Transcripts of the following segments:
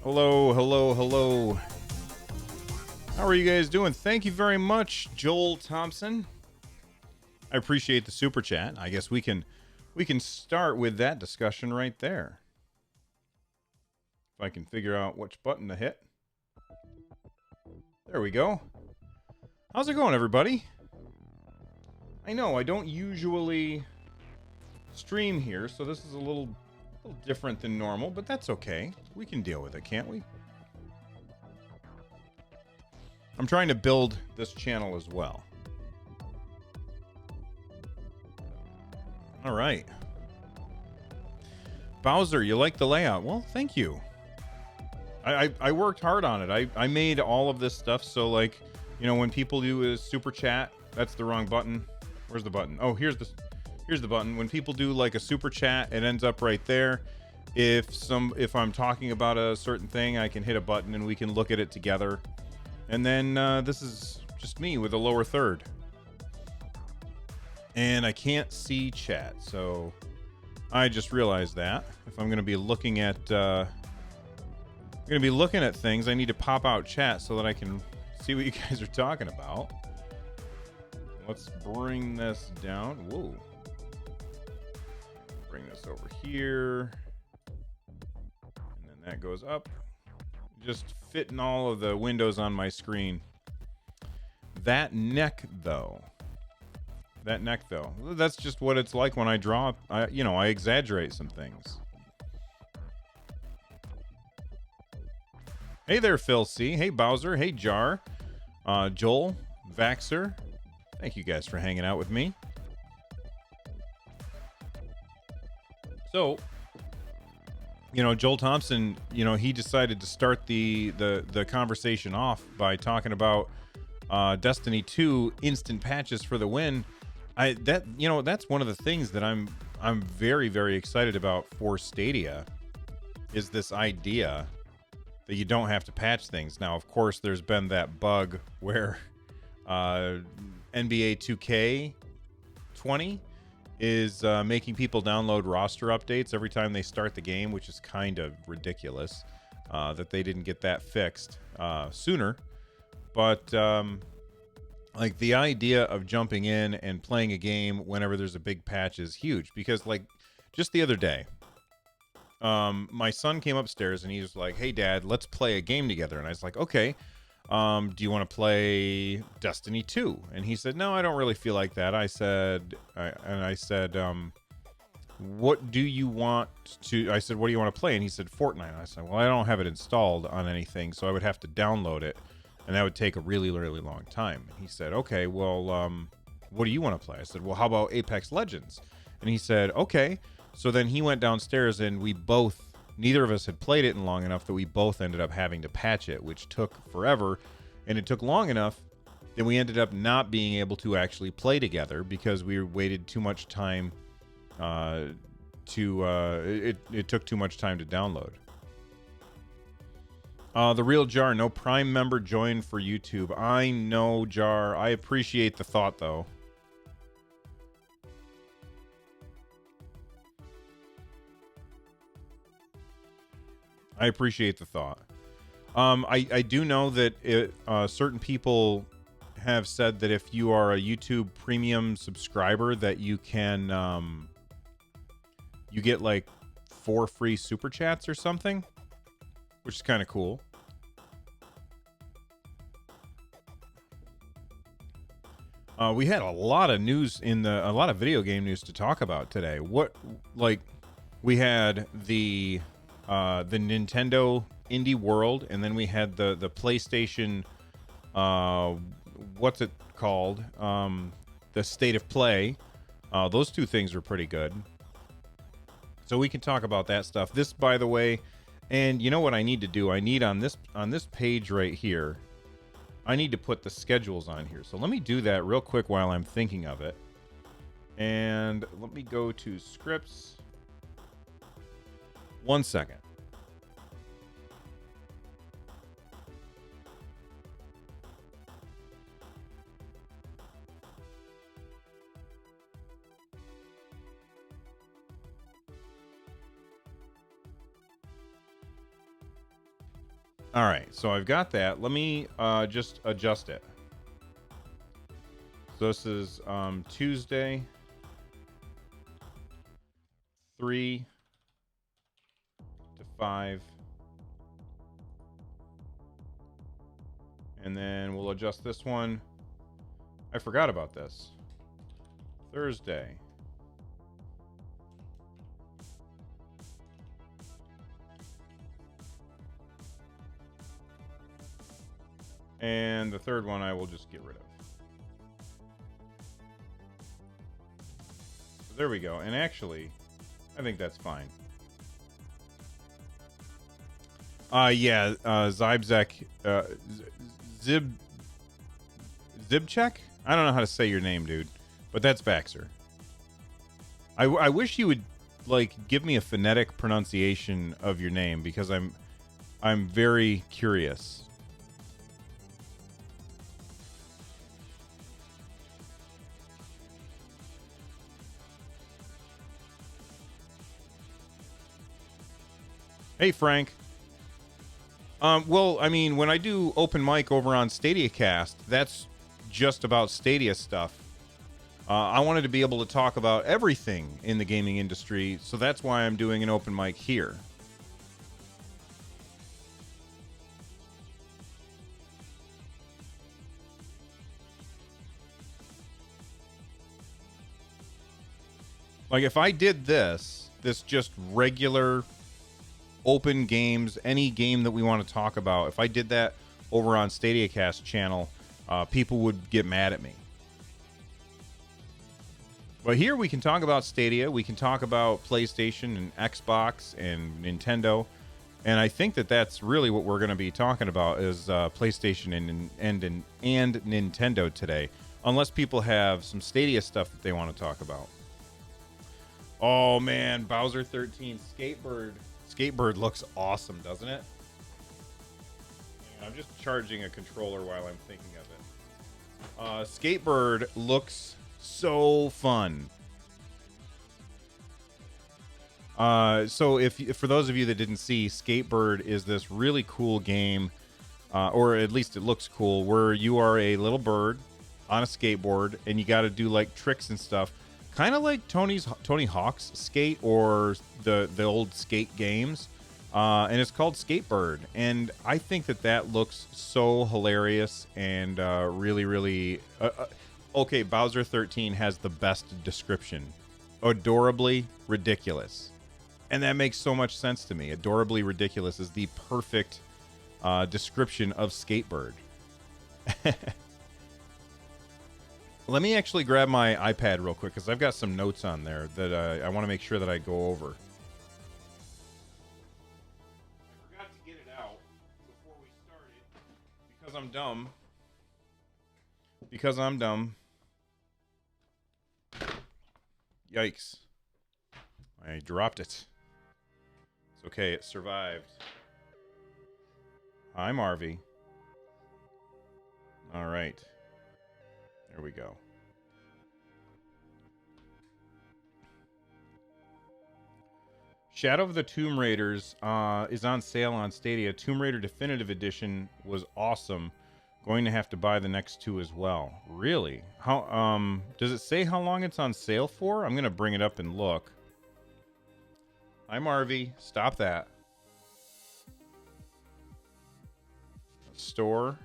Hello, hello, hello. How are you guys doing? Thank you very much, Joel Thompson. I appreciate the super chat. I guess we can start with that discussion right there. If I can figure out which button to hit. There we go. How's it going, everybody? I know I don't usually stream here, so this is a little different than normal, but that's okay. We can deal with it, can't we? I'm trying to build this channel as well. All right. Bowser, you like the layout? Well, thank you. I worked hard on it. I made all of this stuff so, like, you know, when people do a super chat, that's the wrong button. Where's the button? Oh, here's the button. When people do like a super chat, it ends up right there. If I'm talking about a certain thing, I can hit a button and we can look at it together. And then this is just me with a lower third. And I can't see chat, so I just realized that if I'm going to be looking at things, I need to pop out chat so that I can see what you guys are talking about. Let's bring this down. Whoa. Bring this over here. And then that goes up. Just fitting all of the windows on my screen. That neck, though. That's just what it's like when I draw. I exaggerate some things. Hey there, Phil C. Hey, Bowser. Hey, Jar. Joel. Vaxer. Thank you guys for hanging out with me. So, Joel Thompson, he decided to start the conversation off by talking about Destiny 2 instant patches for the win. That's one of the things that I'm very, very excited about for Stadia, is this idea that you don't have to patch things. Now, of course, there's been that bug where NBA 2K20 is making people download roster updates every time they start the game, which is kind of ridiculous that they didn't get that fixed sooner. But like, the idea of jumping in and playing a game whenever there's a big patch is huge, because, like, just the other day, my son came upstairs and he was like, "Hey, Dad, let's play a game together." And I was like, "Okay. Do you want to play Destiny 2? And he said, "No, I don't really feel like that." I said, "What do you want to?" I said, "What do you want to play?" And he said, "Fortnite." I said, "Well, I don't have it installed on anything, so I would have to download it, and that would take a really, really long time." And he said, "Okay, well, what do you want to play?" I said, "Well, how about Apex Legends?" And he said, "Okay." So then he went downstairs, and neither of us had played it in long enough that we both ended up having to patch it, which took forever. And it took long enough that we ended up not being able to actually play together because we waited too much time it took too much time to download. The real Jar, no Prime member joined for YouTube. I know, Jar. I appreciate the thought, though. I appreciate the thought. I do know that certain people have said that if you are a YouTube Premium subscriber, that you can you get like 4 free super chats or something, which is kind of cool. We had a lot of news a lot of video game news to talk about today. We had the Nintendo Indie World, and then we had the PlayStation, what's it called? The State of Play. Those two things were pretty good. So we can talk about that stuff. This, by the way, and you know what I need to do? I need on this page right here, I need to put the schedules on here. So let me do that real quick while I'm thinking of it. And let me go to scripts. 1 second. All right, so I've got that. Let me just adjust it. So this is Tuesday, 3 to 5. And then we'll adjust this one. I forgot about this. Thursday. And the third one I will just get rid of. So there we go. And actually, I think that's fine. Zybzek, Zibchek? I don't know how to say your name, dude, but that's Baxter. I wish you would like give me a phonetic pronunciation of your name because I'm very curious. Hey, Frank. Well, I mean, when I do open mic over on StadiaCast, that's just about Stadia stuff. I wanted to be able to talk about everything in the gaming industry, so that's why I'm doing an open mic here. Like, if I did this just regular open games, any game that we want to talk about, if I did that over on StadiaCast channel, people would get mad at me. But here we can talk about Stadia, we can talk about PlayStation and Xbox and Nintendo, and I think that that's really what we're going to be talking about is PlayStation and Nintendo today, unless people have some Stadia stuff that they want to talk about. Oh man, Bowser 13 Skatebird looks awesome, doesn't it? I'm just charging a controller while I'm thinking of it. Skatebird looks so fun. So if for those of you that didn't see, Skatebird is this really cool game, or at least it looks cool, where you are a little bird on a skateboard and you got to do like tricks and stuff. Kind of like Tony Hawk's Skate or the old Skate games, and it's called Skatebird. And I think that looks so hilarious and really. Okay, Bowser 13 has the best description: adorably ridiculous, and that makes so much sense to me. Adorably ridiculous is the perfect description of Skatebird. Let me actually grab my iPad real quick because I've got some notes on there that I want to make sure that I go over. I forgot to get it out before we started because I'm dumb. Because I'm dumb. Yikes. I dropped it. It's okay, it survived. Hi, Marvy. All right. There we go. Shadow of the Tomb Raiders is on sale on Stadia. Tomb Raider Definitive Edition was awesome. Going to have to buy the next two as well. Really? How does it say how long it's on sale for? I'm gonna bring it up and look. Hi, Marvy. Stop that. Store.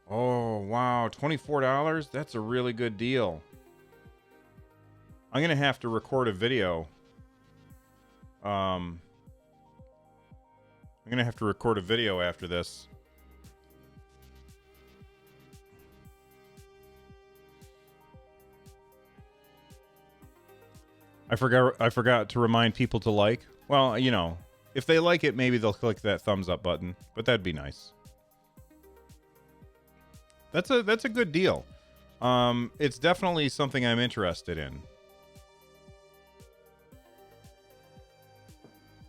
Oh, wow. $24? That's a really good deal. I'm going to have to record a video. I'm going to have to record a video after this. I forgot to remind people to like. Well, you know, if they like it, maybe they'll click that thumbs up button, but that'd be nice. That's a good deal. It's definitely something I'm interested in.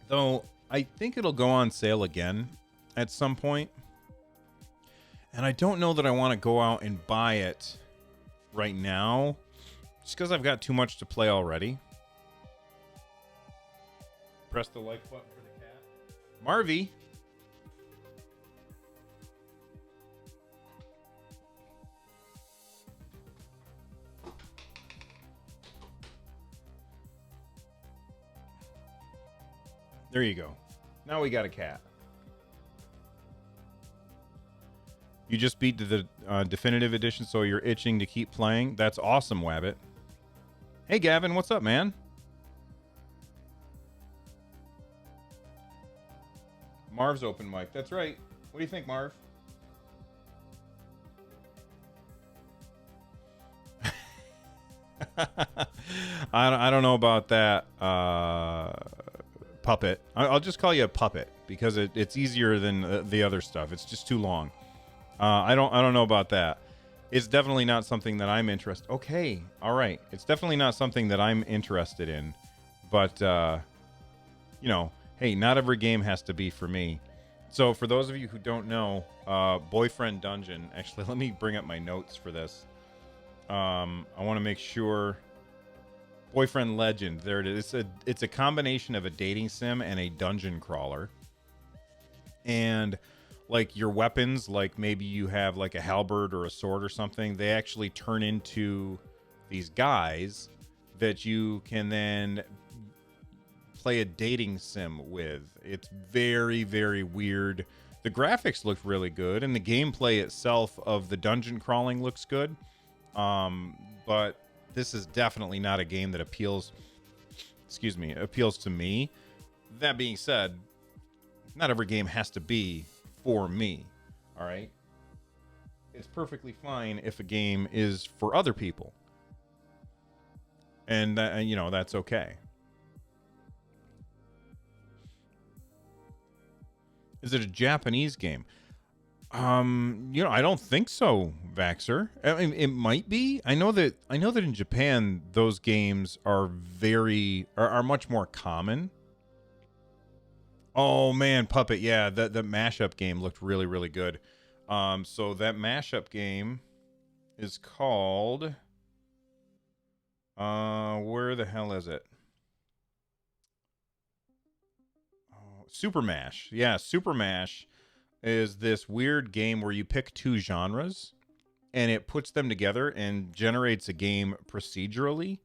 Though I think it'll go on sale again at some point. And I don't know that I want to go out and buy it right now, just because I've got too much to play already. Press the like button for the cat. Marvy. There you go. Now we got a cat. You just beat the definitive edition, so you're itching to keep playing. That's awesome, Wabbit. Hey, Gavin, what's up, man? Marv's open mic. That's right. What do you think, Marv? I don't know about that, Puppet. I'll just call you a Puppet because it's easier than the other stuff. It's just too long. I don't know about that. It's definitely not something that I'm interested. Okay, all right. It's definitely not something that I'm interested in. But you know, hey, not every game has to be for me. So for those of you who don't know, Boyfriend Dungeon. Actually, let me bring up my notes for this. I want to make sure. Boyfriend Legend. There it is. It's a combination of a dating sim and a dungeon crawler. And like your weapons, like maybe you have like a halberd or a sword or something, they actually turn into these guys that you can then play a dating sim with. It's very, very weird. The graphics look really good, and the gameplay itself of the dungeon crawling looks good. But this is definitely not a game that appeals to me. That being said, not every game has to be for me. All right. It's perfectly fine if a game is for other people. And that, that's okay. Is it a Japanese game? I don't think so, Vaxer. I mean, it might be. I know that in Japan those games are are much more common. Oh man, Puppet, yeah, the mashup game looked really, really good. So that mashup game is called where the hell is it? Super Mash. Yeah, Super Mash is this weird game where you pick two genres and it puts them together and generates a game procedurally.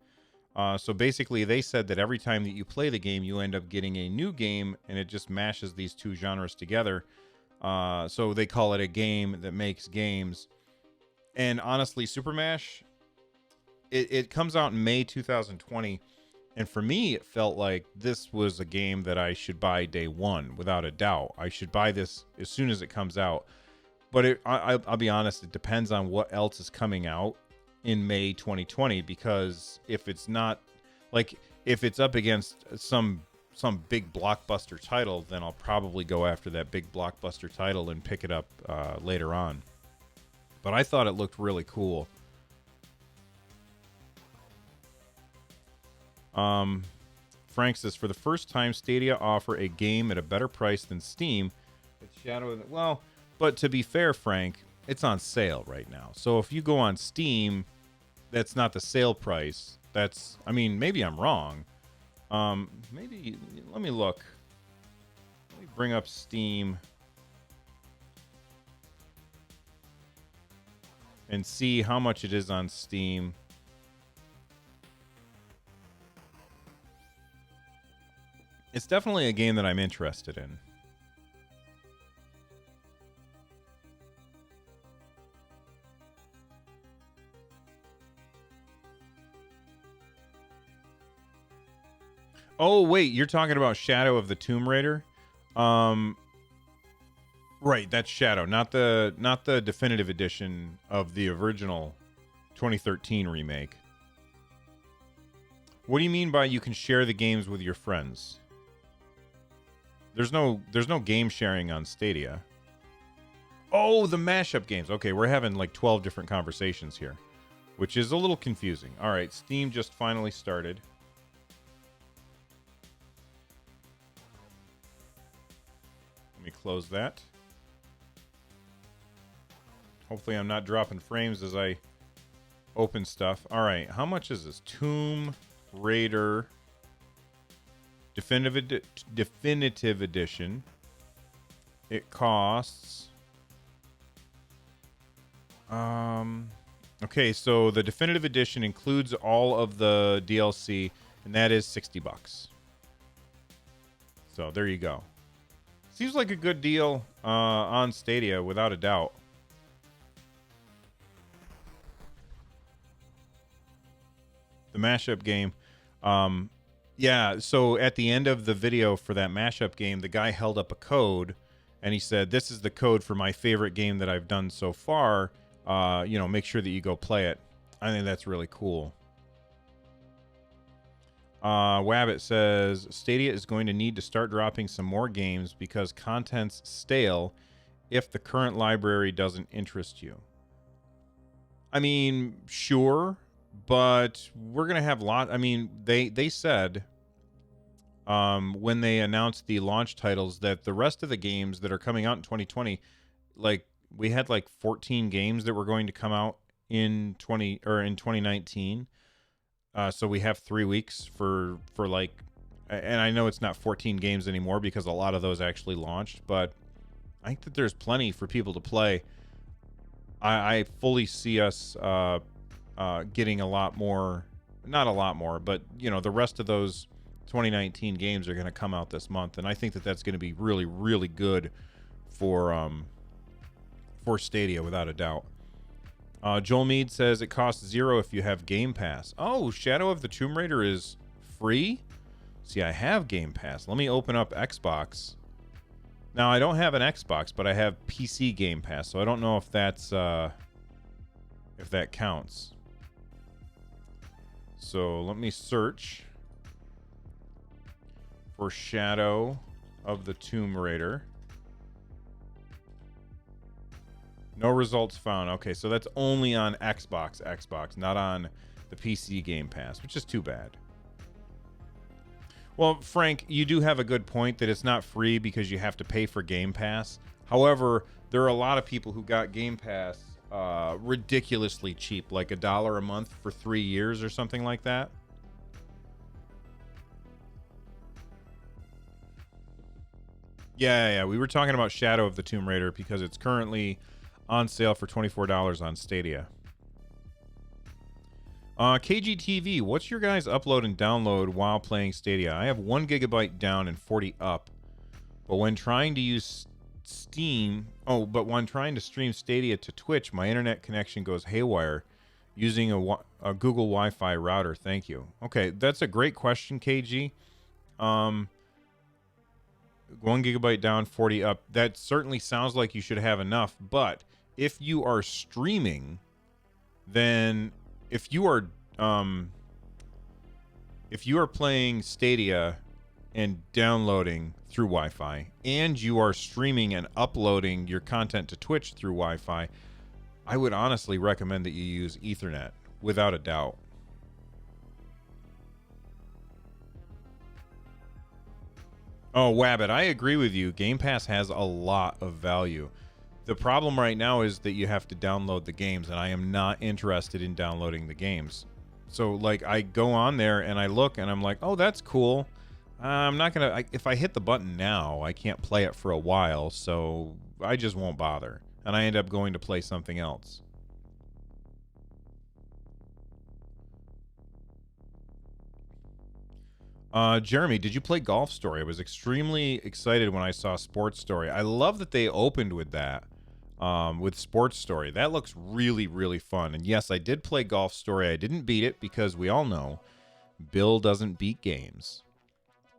So basically, they said that every time that you play the game, you end up getting a new game, and it just mashes these two genres together. So they call it a game that makes games. And honestly, Super Mash, it comes out in May 2020. And for me, it felt like this was a game that I should buy day one, without a doubt. I should buy this as soon as it comes out. But I'll be honest, it depends on what else is coming out in May 2020, because if it's not, like, if it's up against some big blockbuster title, then I'll probably go after that big blockbuster title and pick it up later on. But I thought it looked really cool. Frank says, for the first time, Stadia offer a game at a better price than Steam. It's Shadow of the... Well, but to be fair, Frank, it's on sale right now. So if you go on Steam, that's not the sale price. That's... I mean, maybe I'm wrong. Maybe... Let me look. Let me bring up Steam and see how much it is on Steam. It's definitely a game that I'm interested in. Oh, wait, you're talking about Shadow of the Tomb Raider? Right, that's Shadow, not the definitive edition of the original 2013 remake. What do you mean by you can share the games with your friends? There's no game sharing on Stadia. Oh, the mashup games. Okay, we're having like 12 different conversations here, which is a little confusing. All right, Steam just finally started. Let me close that. Hopefully I'm not dropping frames as I open stuff. All right, how much is this? Tomb Raider Definitive Edition. It costs... Okay, so the Definitive Edition includes all of the DLC, and that is $60. So there you go. Seems like a good deal on Stadia, without a doubt. The mashup game. Yeah, so at the end of the video for that mashup game, the guy held up a code, and he said, "This is the code for my favorite game that I've done so far. Make sure that you go play it." I think that's really cool. Wabbit says, Stadia is going to need to start dropping some more games because content's stale if the current library doesn't interest you. I mean, sure, but we're going to have they said when they announced the launch titles that the rest of the games that are coming out in 2020, like we had like 14 games that were going to come out in 2019. So we have 3 weeks for like, and I know it's not 14 games anymore because a lot of those actually launched, but I think that there's plenty for people to play. I fully see us getting a lot more, not a lot more, but the rest of those 2019 games are going to come out this month, and I think that that's going to be really, really good for Stadia, without a doubt. Joel Mead says it costs $0 if you have Game Pass. Oh, Shadow of the Tomb Raider is free? See, I have Game Pass. Let me open up Xbox. Now, I don't have an Xbox, but I have PC Game Pass, so I don't know if that's if that counts. So let me search for Shadow of the Tomb Raider. No results found. Okay, so that's only on Xbox, not on the PC Game Pass, which is too bad. Well, Frank, you do have a good point that it's not free because you have to pay for Game Pass. However, there are a lot of people who got Game Pass ridiculously cheap, like $1 a month for 3 years or something like that. Yeah, we were talking about Shadow of the Tomb Raider because it's currently on sale for $24 on Stadia. KGTV, what's your guys' upload and download while playing Stadia? I have 1 gigabyte down and 40 up. But when trying to use when trying to stream Stadia to Twitch, my internet connection goes haywire using a Google Wi-Fi router. Thank you. Okay, that's a great question, KG. 1 gigabyte down, 40 up. That certainly sounds like you should have enough, but if you are streaming, then if you are playing Stadia and downloading through Wi-Fi, and you are streaming and uploading your content to Twitch through Wi-Fi, I would honestly recommend that you use Ethernet, without a doubt. Oh, Wabbit, I agree with you. Game Pass has a lot of value. The problem right now is that you have to download the games, and I am not interested in downloading the games. So, like, I go on there and I look and I'm like, oh, that's cool. I'm not going to, if I hit the button now, I can't play it for a while, so I just won't bother. And I end up going to play something else. Jeremy, did you play Golf Story? I was extremely excited when I saw Sports Story. I love that they opened with that, with Sports Story. That looks really, really fun. And yes, I did play Golf Story. I didn't beat it because we all know Bill doesn't beat games.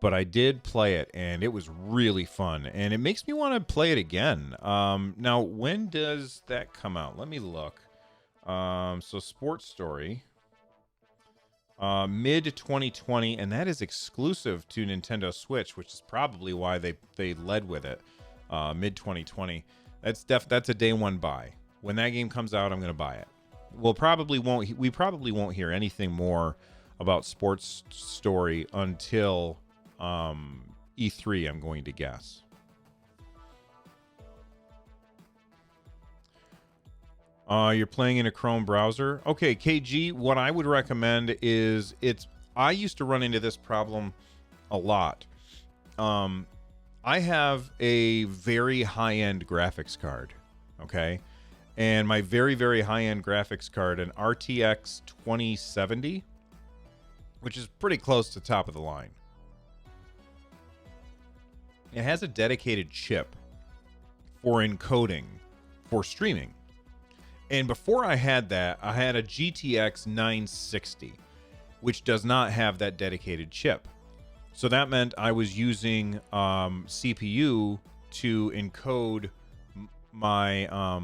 But I did play it, and it was really fun. And it makes me want to play it again. Now, when does that come out? Let me look. So Sports Story. Mid-2020, and that is exclusive to Nintendo Switch, which is probably why they led with it. Mid-2020. That's a day one buy. When that game comes out, I'm going to buy it. We probably won't hear anything more about Sports Story until E3, I'm going to guess. You're playing in a Chrome browser. Okay, KG, what I would recommend is I used to run into this problem a lot. I have a very high-end graphics card, okay? And my very, very high-end graphics card, an RTX 2070, which is pretty close to top of the line. it has a dedicated chip for encoding for streaming. And before I had that, I had a GTX 960, which does not have that dedicated chip. So that meant I was using CPU to encode my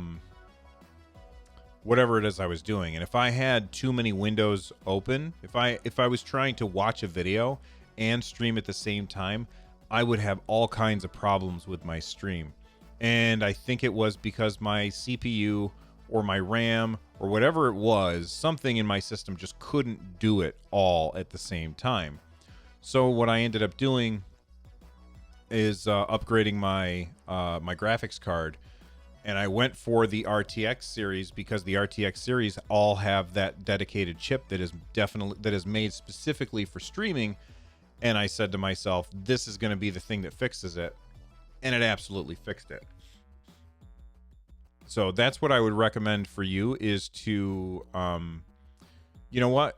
whatever it is I was doing. And if I had too many windows open, if I was trying to watch a video and stream at the same time, I would have all kinds of problems with my stream. And I think it was because my CPU or my RAM or whatever it was, something in my system just couldn't do it all at the same time. So what I ended up doing is upgrading my my graphics card, and I went for the RTX series because the RTX series all have that dedicated chip that is made specifically for streaming. And I said to myself, this is going to be the thing that fixes it, and it absolutely fixed it. So that's what I would recommend for you is to you know what?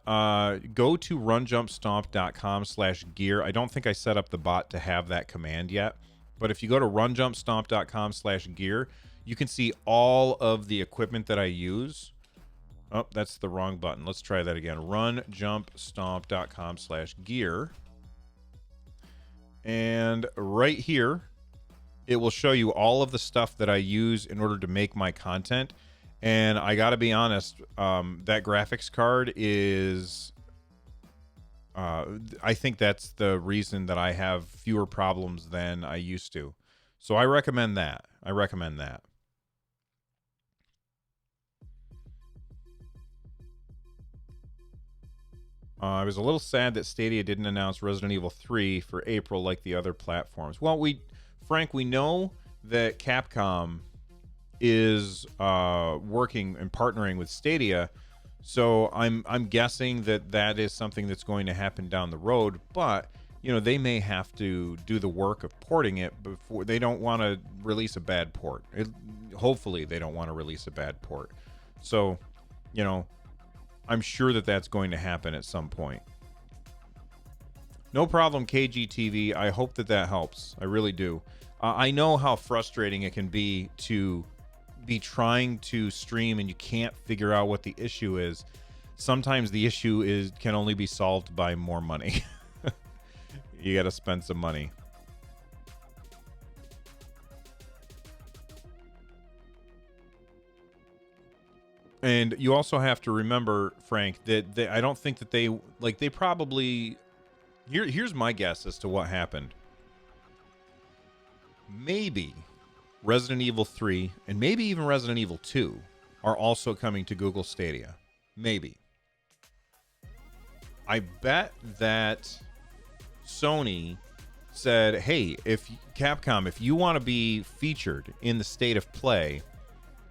Go to runjumpstomp.com/gear. I don't think I set up the bot to have that command yet, but if you go to runjumpstomp.com/gear, you can see all of the equipment that I use. Oh, that's the wrong button. Let's try that again. Runjumpstomp.com/gear. And right here, it will show you all of the stuff that I use in order to make my content. And I got to be honest, that graphics card is, I think that's the reason that I have fewer problems than I used to. So I recommend that. I was a little sad that Stadia didn't announce Resident Evil 3 for April like the other platforms. Well, Frank, we know that Capcom is working and partnering with Stadia, so I'm guessing that is something that's going to happen down the road. But you know, they may have to do the work of porting it before. They don't want to release a bad port. Hopefully, they don't want to release a bad port. So, you know, I'm sure that that's going to happen at some point. No problem, KGTV. I hope that helps. I really do. I know how frustrating it can be to be trying to stream and you can't figure out what the issue is. Sometimes the issue can only be solved by more money. You got to spend some money. And you also have to remember, Frank, that I don't think that they probably... Here's my guess as to what happened. Maybe Resident Evil 3 and maybe even Resident Evil 2 are also coming to Google Stadia. Maybe. I bet that Sony said, hey, if Capcom, if you want to be featured in the State of Play,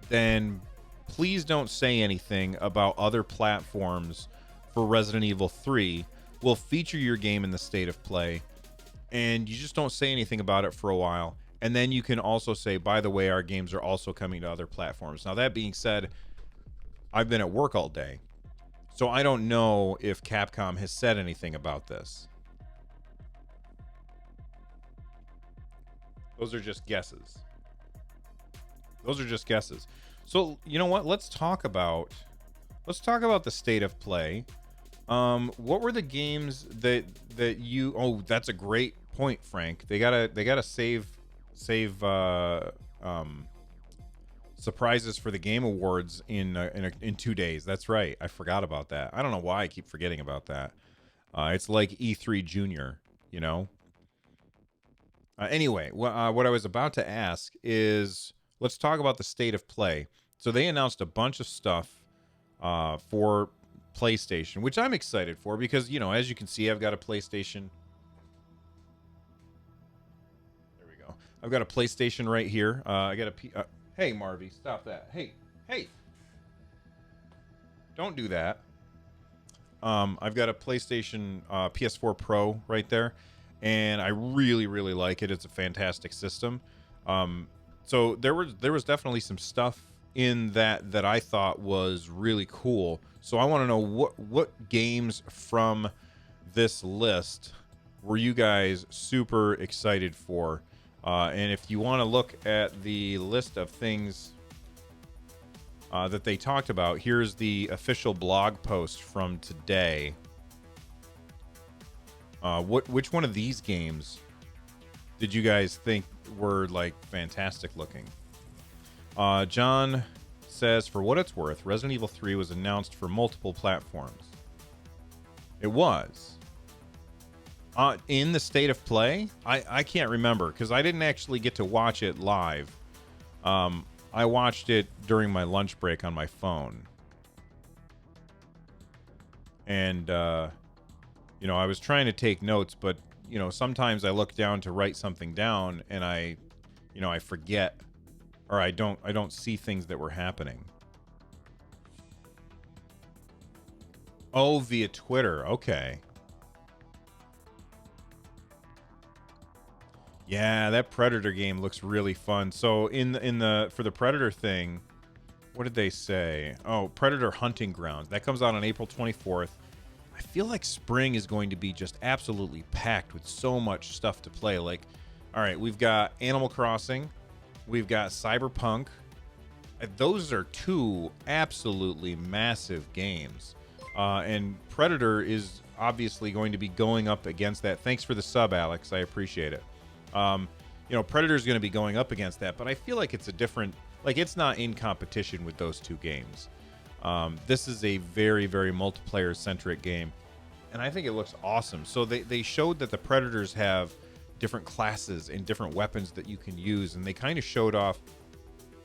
then please don't say anything about other platforms for Resident Evil 3. We'll feature your game in the State of Play, and you just don't say anything about it for a while. And then you can also say, by the way, our games are also coming to other platforms. Now, that being said, I've been at work all day, so I don't know if Capcom has said anything about this. Those are just guesses. So, you know what? Let's talk about the State of Play. What were the games that you... Oh, that's a great point, Frank. They gotta save surprises for the Game Awards in 2 days. That's right. I forgot about that. I don't know why I keep forgetting about that. It's like E3 Junior, you know. Anyway, what I was about to ask is, let's talk about the State of Play. So they announced a bunch of stuff for PlayStation, which I'm excited for because, you know, as you can see, I've got a PlayStation. There we go. I've got a PlayStation right here. I got a... hey, Marvy, stop that. Hey. Don't do that. I've got a PlayStation PS4 Pro right there, and I really, really like it. It's a fantastic system. So there was definitely some stuff in that I thought was really cool. So I want to know what games from this list were you guys super excited for? And if you want to look at the list of things that they talked about, here's the official blog post from today. Which one of these games did you guys think were like fantastic looking? John says, for what it's worth, Resident Evil 3 was announced for multiple platforms. It was. In the state of play? I can't remember because I didn't actually get to watch it live. I watched it during my lunch break on my phone. And, you know, I was trying to take notes, but, you know, sometimes I look down to write something down and I forget, or I don't see things that were happening. Oh, via Twitter. Okay. Yeah, that Predator game looks really fun. So for the Predator thing, what did they say? Oh, Predator Hunting Grounds. That comes out on April 24th. I feel like spring is going to be just absolutely packed with so much stuff to play. Like, all right, we've got Animal Crossing, we've got Cyberpunk. Those are two absolutely massive games. And Predator is obviously going to be going up against that. Thanks for the sub, Alex. I appreciate it. You know, Predator is going to be going up against that, but I feel like it's a different, like it's not in competition with those two games. This is a very, very multiplayer centric game, and I think it looks awesome. So they showed that the Predators have different classes and different weapons that you can use, and they kind of showed off,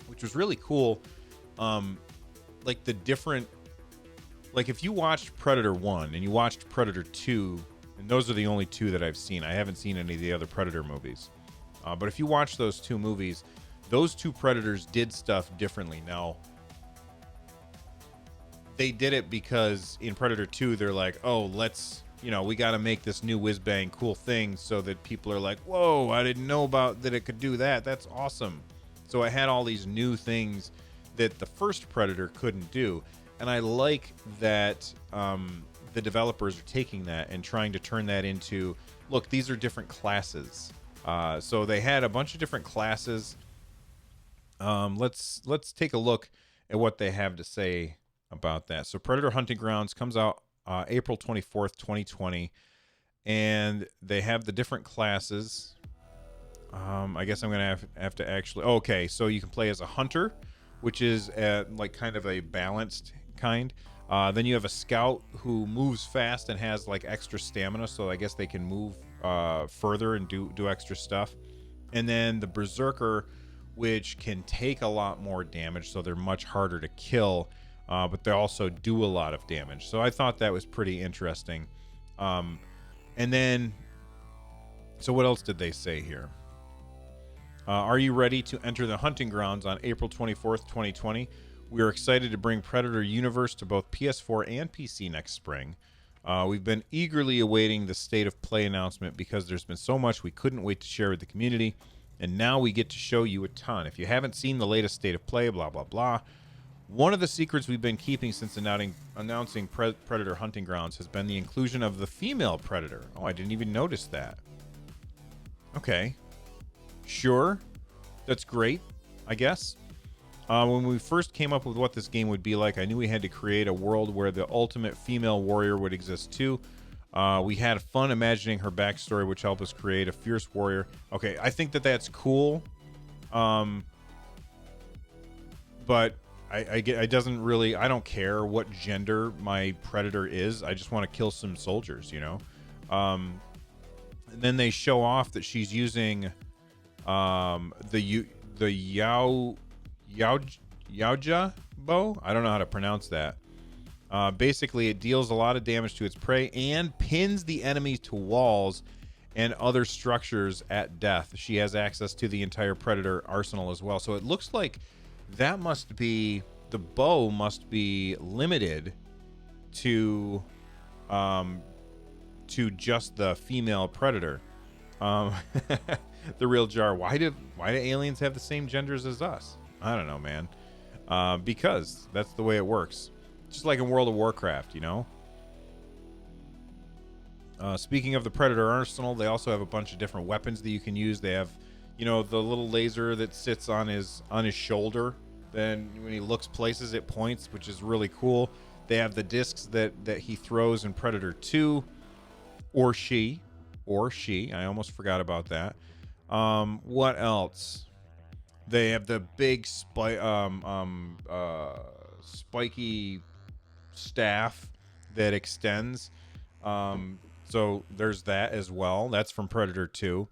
which was really cool. Like the different, like if you watched Predator 1 and you watched Predator 2, and those are the only two that I've seen. I haven't seen any of the other Predator movies. But if you watch those two movies, those two Predators did stuff differently. Now, they did it because in Predator 2, they're like, oh, let's, you know, we got to make this new whiz-bang cool thing so that people are like, whoa, I didn't know about that it could do that. That's awesome. So it had all these new things that the first Predator couldn't do. And I like that the developers are taking that and trying to turn that into, look, these are different classes. So they had a bunch of different classes. Let's take a look at what they have to say about that. So Predator Hunting Grounds comes out April 24th, 2020. And they have the different classes. I guess I'm going to have to actually... Okay, so you can play as a hunter, which is like kind of a balanced kind. Then you have a scout who moves fast and has like extra stamina, so I guess they can move further and do extra stuff. And then the berserker, which can take a lot more damage, so they're much harder to kill, but they also do a lot of damage. So I thought that was pretty interesting. And then, so what else did they say here? Are you ready to enter the hunting grounds on April 24th, 2020? We are excited to bring Predator Universe to both PS4 and PC next spring. We've been eagerly awaiting the state of play announcement because there's been so much we couldn't wait to share with the community, and now we get to show you a ton. If you haven't seen the latest state of play, blah, blah, blah. One of the secrets we've been keeping since announcing Predator Hunting Grounds has been the inclusion of the female Predator. Oh, I didn't even notice that. Okay. Sure. That's great, I guess. When we first came up with what this game would be like, I knew we had to create a world where the ultimate female warrior would exist too. We had fun imagining her backstory, which helped us create a fierce warrior. Okay, I think that that's cool. But I doesn't really, I don't care what gender my predator is. I just want to kill some soldiers, you know. And then they show off that she's using the Yaoja bow. I don't know how to pronounce that. Basically, it deals a lot of damage to its prey and pins the enemy to walls and other structures at death. She has access to the entire Predator arsenal as well. So it looks like that must be, the bow must be limited to just the female Predator. The real jar. Why do aliens have the same genders as us? I don't know, man. Because that's the way it works. Just like in World of Warcraft, you know? Speaking of the Predator arsenal, they also have a bunch of different weapons that you can use. They have, You know, the little laser that sits on his shoulder. Then when he looks places, it points, which is really cool. They have the discs that he throws in Predator 2, or she. I almost forgot about that. What else? They have the big spiky staff that extends. So there's that as well. That's from Predator 2.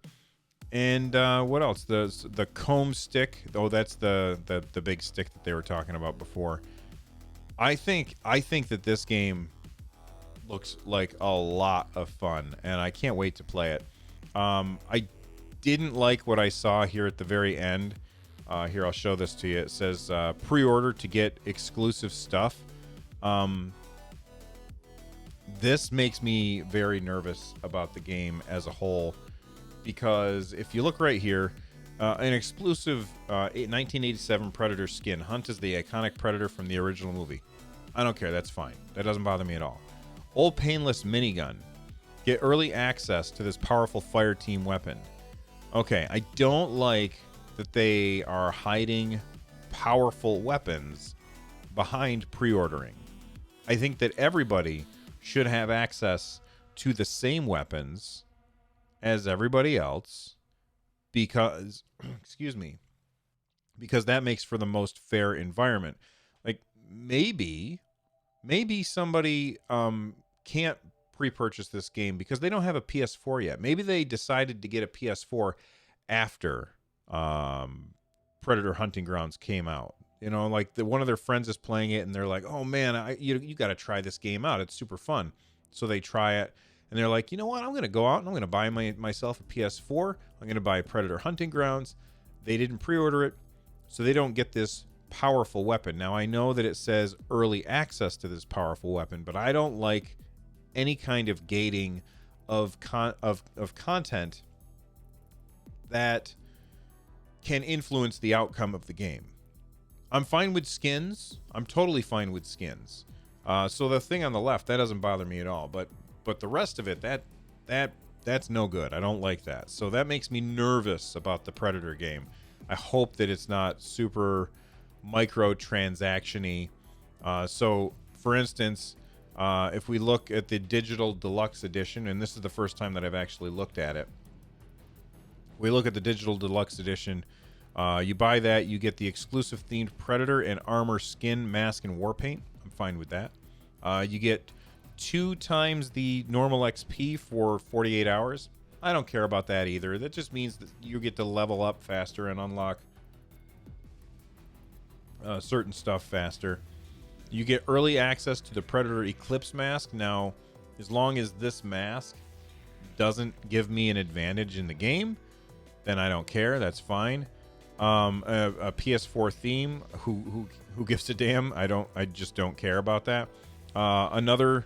And what else? The comb stick. Oh, that's the big stick that they were talking about before. I think that this game looks like a lot of fun, and I can't wait to play it. I didn't like what I saw here at the very end. Here, I'll show this to you. It says pre-order to get exclusive stuff. This makes me very nervous about the game as a whole, because if you look right here, an exclusive 1987 Predator skin. Hunt is the iconic Predator from the original movie. I don't care. That's fine. That doesn't bother me at all. Old painless minigun. Get early access to this powerful fire team weapon. Okay, I don't like that they are hiding powerful weapons behind pre-ordering. I think that everybody should have access to the same weapons as everybody else, because because that makes for the most fair environment. Like, maybe somebody can't pre-purchase this game because they don't have a PS4 yet. Maybe they decided to get a PS4 after Predator Hunting Grounds came out. You know, like one of their friends is playing it and they're like, "Oh man, you got to try this game out. It's super fun." So they try it and they're like, "You know what? I'm going to go out and I'm going to buy myself a PS4. I'm going to buy Predator Hunting Grounds." They didn't pre-order it, so they don't get this powerful weapon. Now, I know that it says early access to this powerful weapon, but I don't like any kind of gating of content that can influence the outcome of the game. I'm fine with skins. I'm totally fine with skins. So the thing on the left, that doesn't bother me at all. But the rest of it, that's no good. I don't like that. So that makes me nervous about the Predator game. I hope that it's not super microtransaction-y. So, for instance, if we look at the Digital Deluxe Edition, and this is the first time that I've actually looked at it. We look at the Digital Deluxe Edition. You buy that, you get the exclusive themed Predator and armor skin, mask, and war paint. I'm fine with that. You get 2 times the normal XP for 48 hours. I don't care about that either. That just means that you get to level up faster and unlock certain stuff faster. You get early access to the Predator Eclipse mask. Now, as long as this mask doesn't give me an advantage in the game, then I don't care. That's fine. A PS4 theme. Who gives a damn? I just don't care about that. Another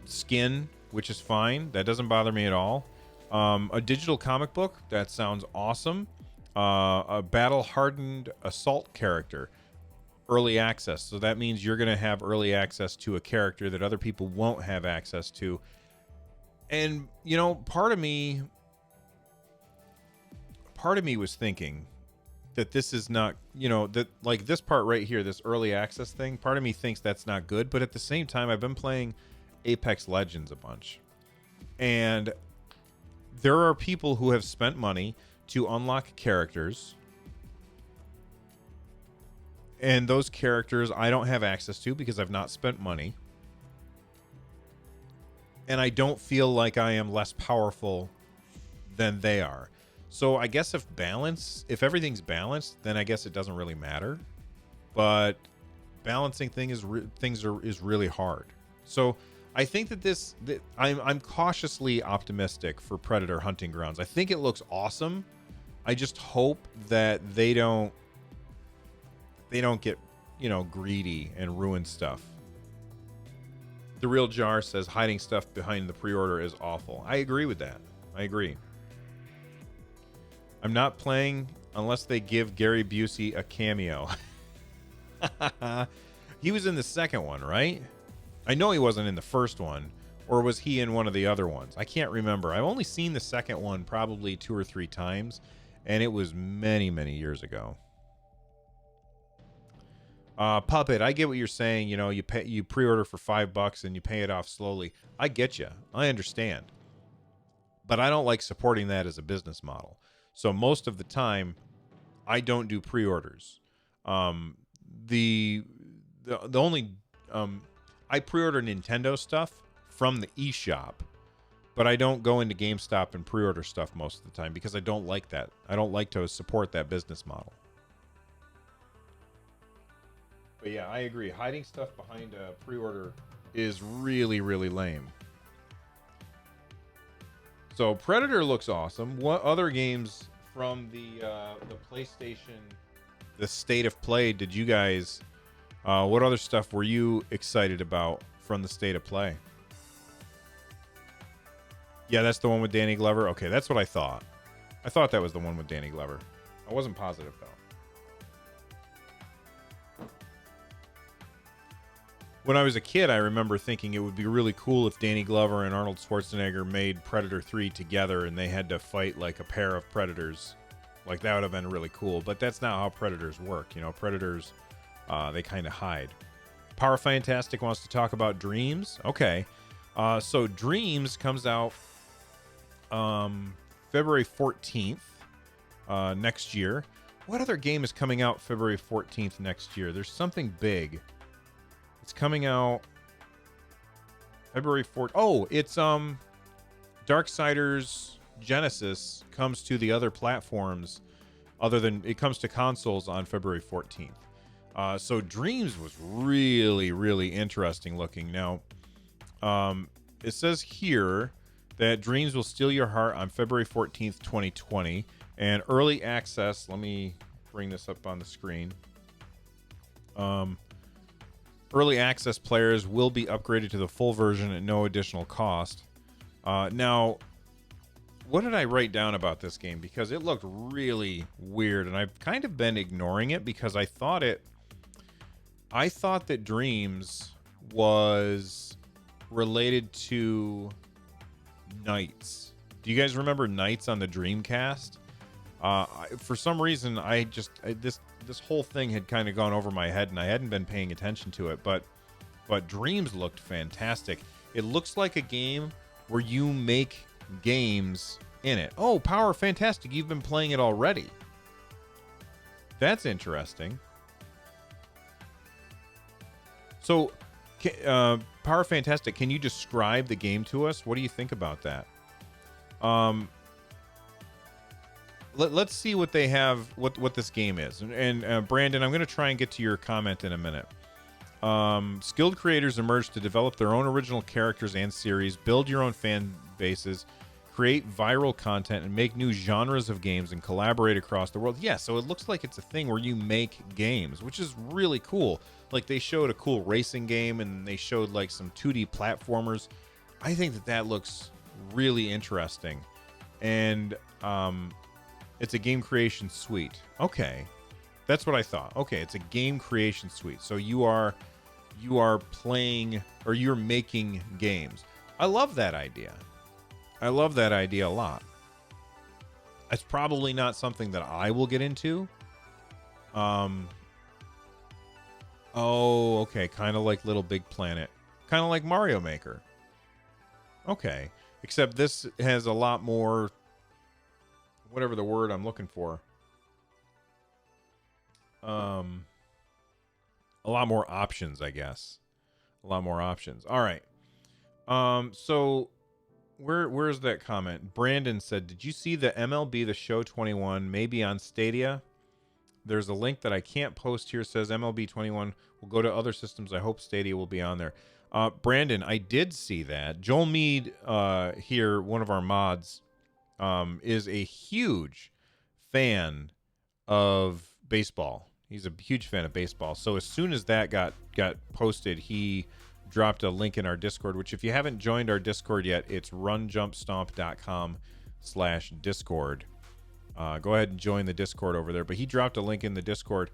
skin, which is fine. That doesn't bother me at all. A digital comic book. That sounds awesome. A battle-hardened assault character. Early access. So that means you're going to have early access to a character that other people won't have access to. And, you know, part of me was thinking that this is not, you know, that like this part right here, this early access thing, part of me thinks that's not good. But at the same time, I've been playing Apex Legends a bunch. And there are people who have spent money to unlock characters. And those characters I don't have access to because I've not spent money. And I don't feel like I am less powerful than they are. So I guess if everything's balanced, then I guess it doesn't really matter. But balancing things is really hard. So I think that I'm cautiously optimistic for Predator Hunting Grounds. I think it looks awesome. I just hope that they don't get, you know, greedy and ruin stuff. The Real Jar says hiding stuff behind the pre-order is awful. I agree with that. I agree. I'm not playing unless they give Gary Busey a cameo. He was in the second one, right? I know he wasn't in the first one. Or was he in one of the other ones? I can't remember. I've only seen the second one probably 2 or 3 times. and it was many, many years ago. Puppet, I get what you're saying. You know, you pre-order for $5 and you pay it off slowly. I get you. I understand. But I don't like supporting that as a business model. So most of the time, I don't do pre-orders. The only I pre-order Nintendo stuff from the eShop, but I don't go into GameStop and pre-order stuff most of the time because I don't like that. I don't like to support that business model. But yeah, I agree. Hiding stuff behind a pre-order is really, really lame. So Predator looks awesome. What other games from the PlayStation, the State of Play, did you guys? What other stuff were you excited about from the State of Play? Yeah, that's the one with Danny Glover. Okay, that's what I thought. I thought that was the one with Danny Glover. I wasn't positive though. When I was a kid, I remember thinking it would be really cool if Danny Glover and Arnold Schwarzenegger made Predator 3 together and they had to fight like a pair of predators. Like, that would have been really cool. But that's not how predators work. You know, predators, they kind of hide. Power Fantastic wants to talk about Dreams. Okay. So Dreams comes out February 14th next year. What other game is coming out February 14th next year? There's something big. It's coming out February 4th. Oh, it's Darksiders Genesis comes to the other platforms other than it comes to consoles on February 14th. So Dreams was really, really interesting looking. Now, it says here that Dreams will steal your heart on February 14th, 2020. And early access, let me bring this up on the screen. Early access players will be upgraded to the full version at no additional cost. Now, what did I write down about this game? Because it looked really weird, and I've kind of been ignoring it because I thought that Dreams was related to Knights. Do you guys remember Knights on the Dreamcast? For some reason, this whole thing had kind of gone over my head, and I hadn't been paying attention to it. But Dreams looked fantastic. It looks like a game where you make games in it. Oh, Power Fantastic! You've been playing it already. That's interesting. So, Power Fantastic, can you describe the game to us? What do you think about that? Let's see what they have, what this game is. And Brandon, I'm going to try and get to your comment in a minute. Skilled creators emerge to develop their own original characters and series, build your own fan bases, create viral content, and make new genres of games and collaborate across the world. Yeah, so it looks like it's a thing where you make games, which is really cool. Like, they showed a cool racing game, and they showed like some 2D platformers. I think that looks really interesting. And it's a game creation suite. Okay. That's what I thought. Okay, it's a game creation suite. So you are playing, or you're making games. I love that idea. I love that idea a lot. It's probably not something that I will get into. Oh, okay. Kind of like Little Big Planet. Kind of like Mario Maker. Okay. Except this has a lot more, whatever the word I'm looking for. A lot more options, I guess. A lot more options. All right. So where's that comment? Brandon said, "Did you see the MLB The Show 21 maybe on Stadia?" There's a link that I can't post here. It says MLB 21 will go to other systems. I hope Stadia will be on there. Brandon, I did see that. Joel Mead here, one of our mods, is a huge fan of baseball. He's a huge fan of baseball. So as soon as that got posted, he dropped a link in our Discord, which if you haven't joined our Discord yet, it's runjumpstomp.com/Discord. Go ahead and join the Discord over there. But he dropped a link in the Discord.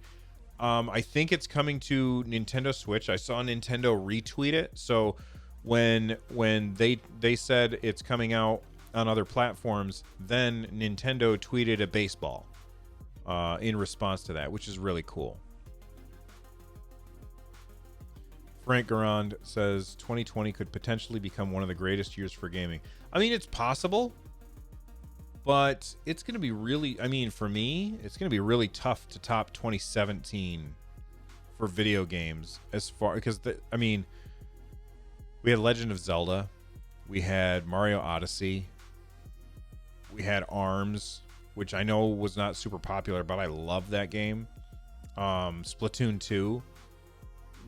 I think it's coming to Nintendo Switch. I saw Nintendo retweet it. So when they said it's coming out on other platforms, then Nintendo tweeted a baseball in response to that, which is really cool. Frank Garand says 2020 could potentially become one of the greatest years for gaming. I mean, it's possible, but it's going to be really, I mean, for me, it's going to be really tough to top 2017 for video games as far, because, I mean, we had Legend of Zelda, we had Mario Odyssey, we had ARMS, which I know was not super popular, but I love that game. Splatoon 2.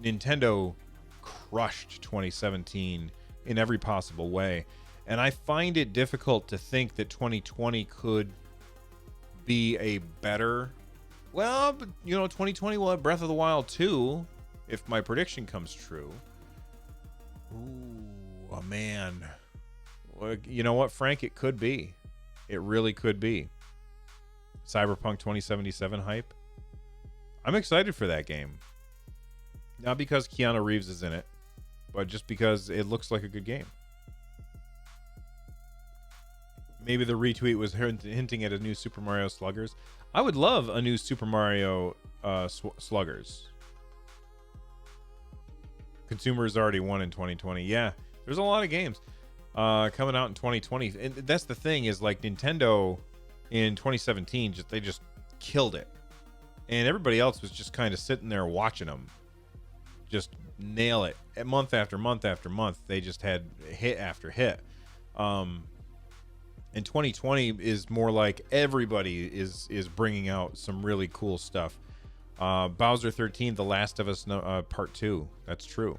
Nintendo crushed 2017 in every possible way. And I find it difficult to think that 2020 could be a better... Well, but, you know, 2020 will have Breath of the Wild 2, if my prediction comes true. Ooh, oh man. Well, you know what, Frank? It could be. It really could be. Cyberpunk 2077 hype. I'm excited for that game. Not because Keanu Reeves is in it, but just because it looks like a good game. Maybe the retweet was hinting at a new Super Mario Sluggers. I would love a new Super Mario Sluggers. Consumers already won in 2020. Yeah, there's a lot of games coming out in 2020. And that's the thing is, like, Nintendo in 2017, they just killed it. And everybody else was just kind of sitting there watching them just nail it. Month after month after month, they just had hit after hit. And 2020 is more like everybody is bringing out some really cool stuff. Bowser 13, The Last of Us Part 2. That's true.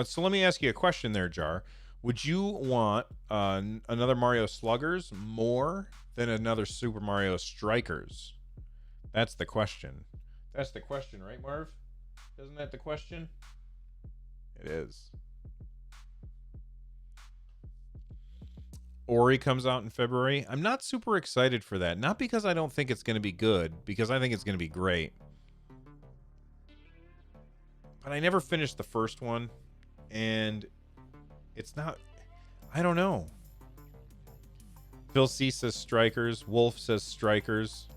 So let me ask you a question there, Jar. Would you want another Mario Sluggers more than another Super Mario Strikers? That's the question. That's the question, right, Marv? Isn't that the question? It is. Ori comes out in February. I'm not super excited for that. Not because I don't think it's going to be good, because I think it's going to be great. But I never finished the first one, and it's not... I don't know. Phil C says Strikers. Wolf says Strikers.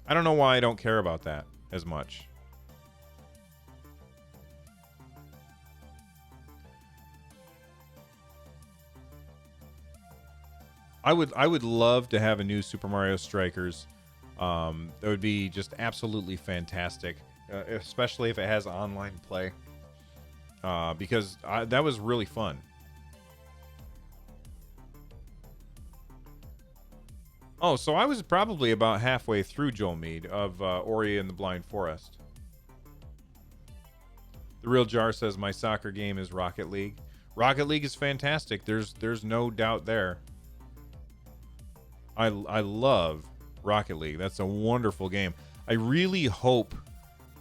I don't know why I don't care about that as much. I would love to have a new Super Mario Strikers. That would be just absolutely fantastic, especially if it has online play. Because that was really fun. Oh, so I was probably about halfway through, Joel Mead, of Ori and the Blind Forest. The Real Jar says, my soccer game is Rocket League. Rocket League is fantastic. There's no doubt there. I love Rocket League. That's a wonderful game. I really hope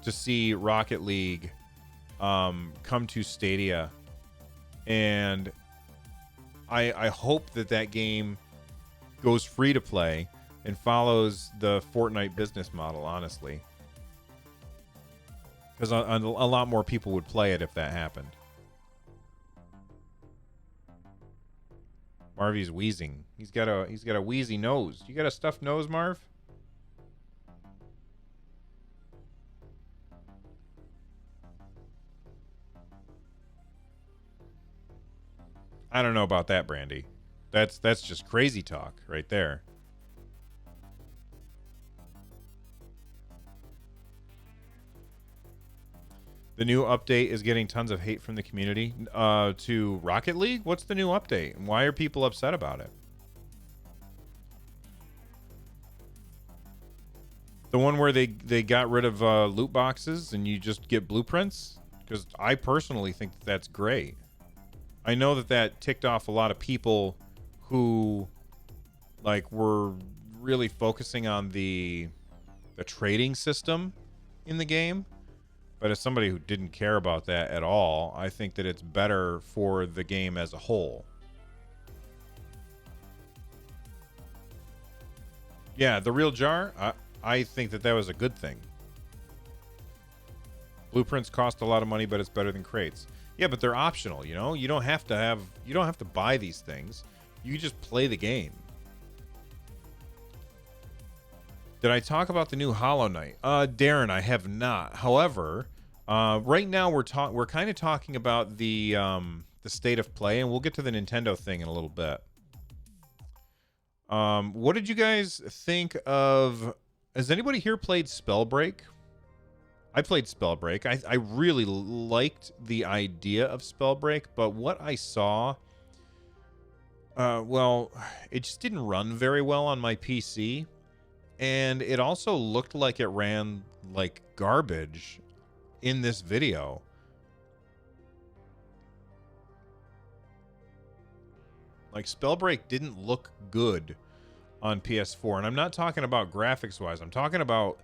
to see Rocket League come to Stadia. And I hope that game goes free to play and follows the Fortnite business model, honestly. Because a lot more people would play it if that happened. Marvy's wheezing. He's got a wheezy nose. You got a stuffed nose, Marv? I don't know about that, Brandy. That's just crazy talk right there. The new update is getting tons of hate from the community. To Rocket League? What's the new update? And why are people upset about it? The one where they got rid of loot boxes and you just get blueprints? Because I personally think that's great. I know that ticked off a lot of people who like were really focusing on the trading system in the game. But as somebody who didn't care about that at all, I think that it's better for the game as a whole. Yeah, the Real Jar, I think that was a good thing. Blueprints cost a lot of money, but it's better than crates. Yeah, but they're optional, you know? You don't have to buy these things. You can just play the game. Did I talk about the new Hollow Knight? Darren, I have not. However, right now we're kind of talking about the state of play, and we'll get to the Nintendo thing in a little bit. What did you guys think of? Has anybody here played Spellbreak? I played Spellbreak. I really liked the idea of Spellbreak, but what I saw, well, it just didn't run very well on my PC, and it also looked like it ran like garbage in this video. Like, Spellbreak didn't look good on PS4, and I'm not talking about graphics wise. I'm talking about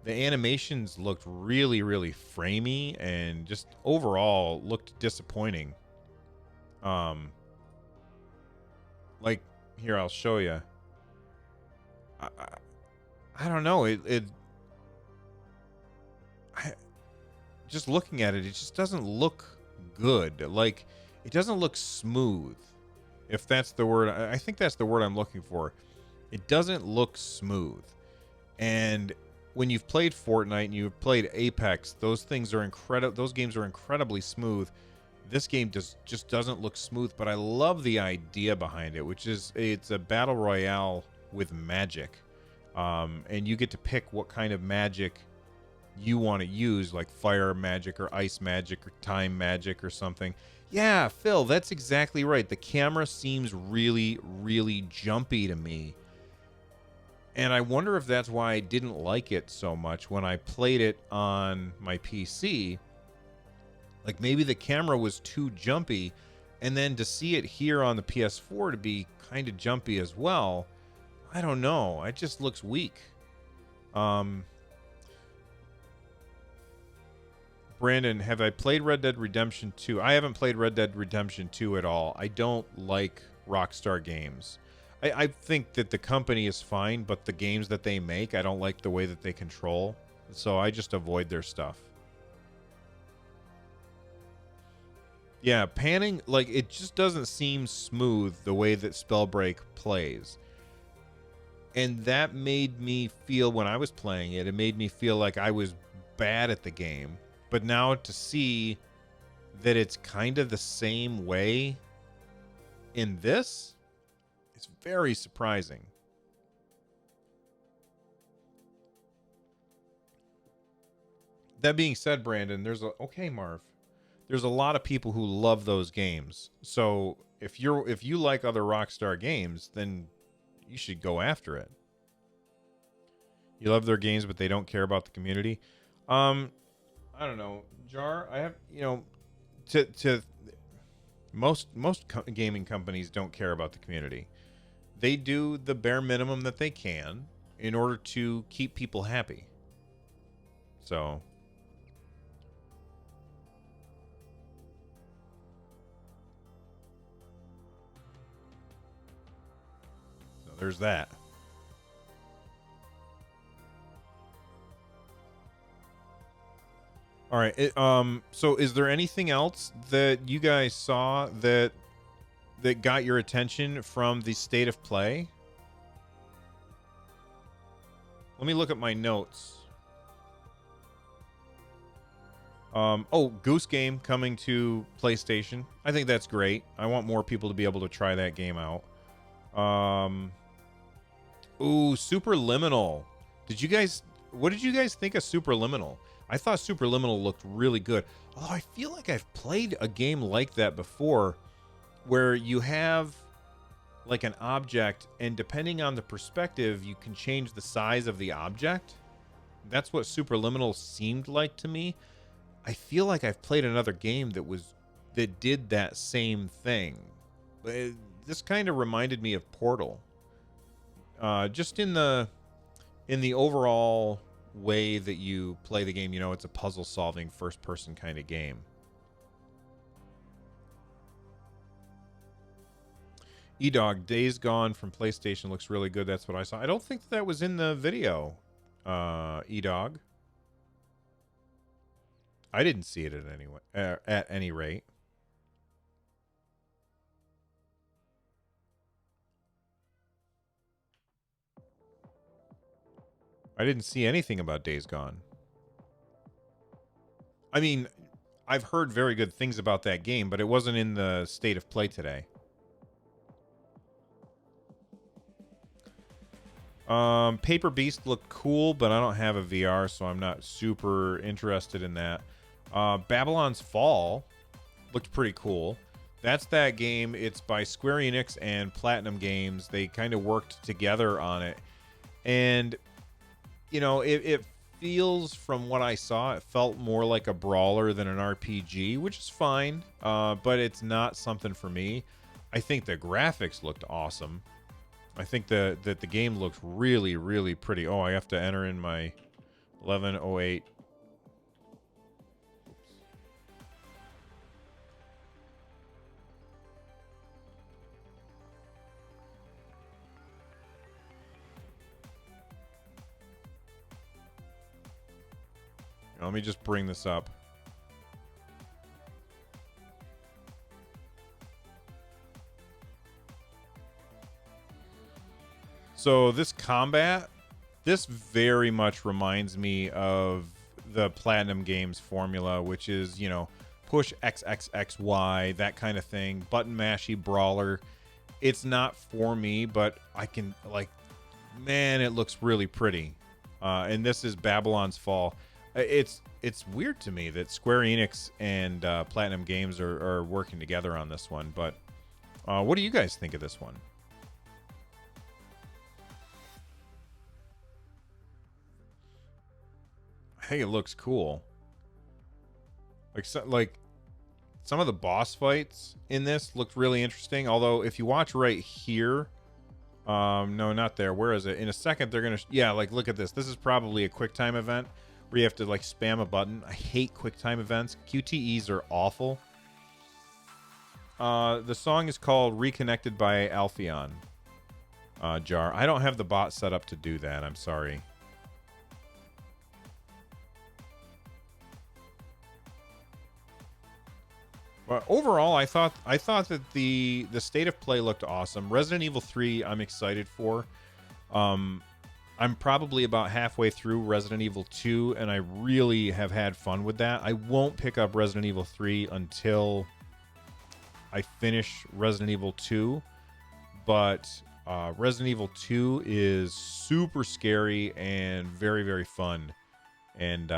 the animations looked really, really framey and just overall looked disappointing. Like, here, I'll show you. I don't know. Just looking at it, it just doesn't look good. Like, it doesn't look smooth. If that's the word, I think that's the word I'm looking for. It doesn't look smooth. And when you've played Fortnite and you've played Apex, those things are incredible. Those games are incredibly smooth. This game just doesn't look smooth, but I love the idea behind it, which is it's a battle royale with magic. And you get to pick what kind of magic you want to use, like fire magic or ice magic or time magic or something. Yeah, Phil, that's exactly right. The camera seems really, really jumpy to me. And I wonder if that's why I didn't like it so much when I played it on my PC. Like, maybe the camera was too jumpy, and then to see it here on the PS4 to be kind of jumpy as well, I don't know. It just looks weak. Brandon, have I played Red Dead Redemption 2? I haven't played Red Dead Redemption 2 at all. I don't like Rockstar games. I think that the company is fine, but the games that they make, I don't like the way that they control. So I just avoid their stuff. Yeah, panning, like, it just doesn't seem smooth the way that Spellbreak plays. And that made me feel, when I was playing it, it made me feel like I was bad at the game. But now to see that it's kind of the same way in this, it's very surprising. That being said, Brandon, okay, Marv. There's a lot of people who love those games. So if you like other Rockstar games, then you should go after it. You love their games, but they don't care about the community. I don't know, Jar. I have, to most gaming companies don't care about the community. They do the bare minimum that they can in order to keep people happy. So there's that. All right. So is there anything else that you guys saw that got your attention from the state of play? Let me look at my notes. Goose Game coming to PlayStation. I think that's great. I want more people to be able to try that game out. Superliminal. What did you guys think of Superliminal? I thought Superliminal looked really good. Although I feel like I've played a game like that before where you have like an object, and depending on the perspective, you can change the size of the object. That's what Superliminal seemed like to me. I feel like I've played another game that did that same thing. This kind of reminded me of Portal. Just in the overall way that you play the game, it's a puzzle solving first person kind of game. E-Dog, Days Gone from PlayStation looks really good. That's what I saw. I don't think that was in the video, E-Dog. I didn't see it at any rate. I didn't see anything about Days Gone. I mean, I've heard very good things about that game, but it wasn't in the state of play today. Paper Beast looked cool, but I don't have a VR, so I'm not super interested in that. Babylon's Fall looked pretty cool. That's that game. It's by Square Enix and Platinum Games. They kind of worked together on it. And, you know, it feels, from what I saw, it felt more like a brawler than an RPG, which is fine. But it's not something for me. I think the graphics looked awesome. I think that the game looks really, really pretty. Oh, I have to enter in my 1108. Let me just bring this up. So this combat, this very much reminds me of the Platinum Games formula, which is, you know, push XXXY, that kind of thing, button mashy brawler. It's not for me, but I can, like, man, it looks really pretty. And this is Babylon's Fall. It's weird to me that Square Enix and Platinum Games are working together on this one, but what do you guys think of this one? I think it looks cool. Like some of the boss fights in this looked really interesting. Although if you watch right here, no, not there. Where is it? In a second, they're gonna, yeah, like look at this. This is probably a quick time event where you have to like spam a button. I hate quick time events. QTEs are awful. The song is called "Reconnected" by Alpheon. Jar. I don't have the bot set up to do that. I'm sorry. Well, overall, I thought that the state of play looked awesome. Resident Evil 3, I'm excited for. I'm probably about halfway through Resident Evil 2, and I really have had fun with that. I won't pick up Resident Evil 3 until I finish Resident Evil 2, but Resident Evil 2 is super scary and very, very fun. And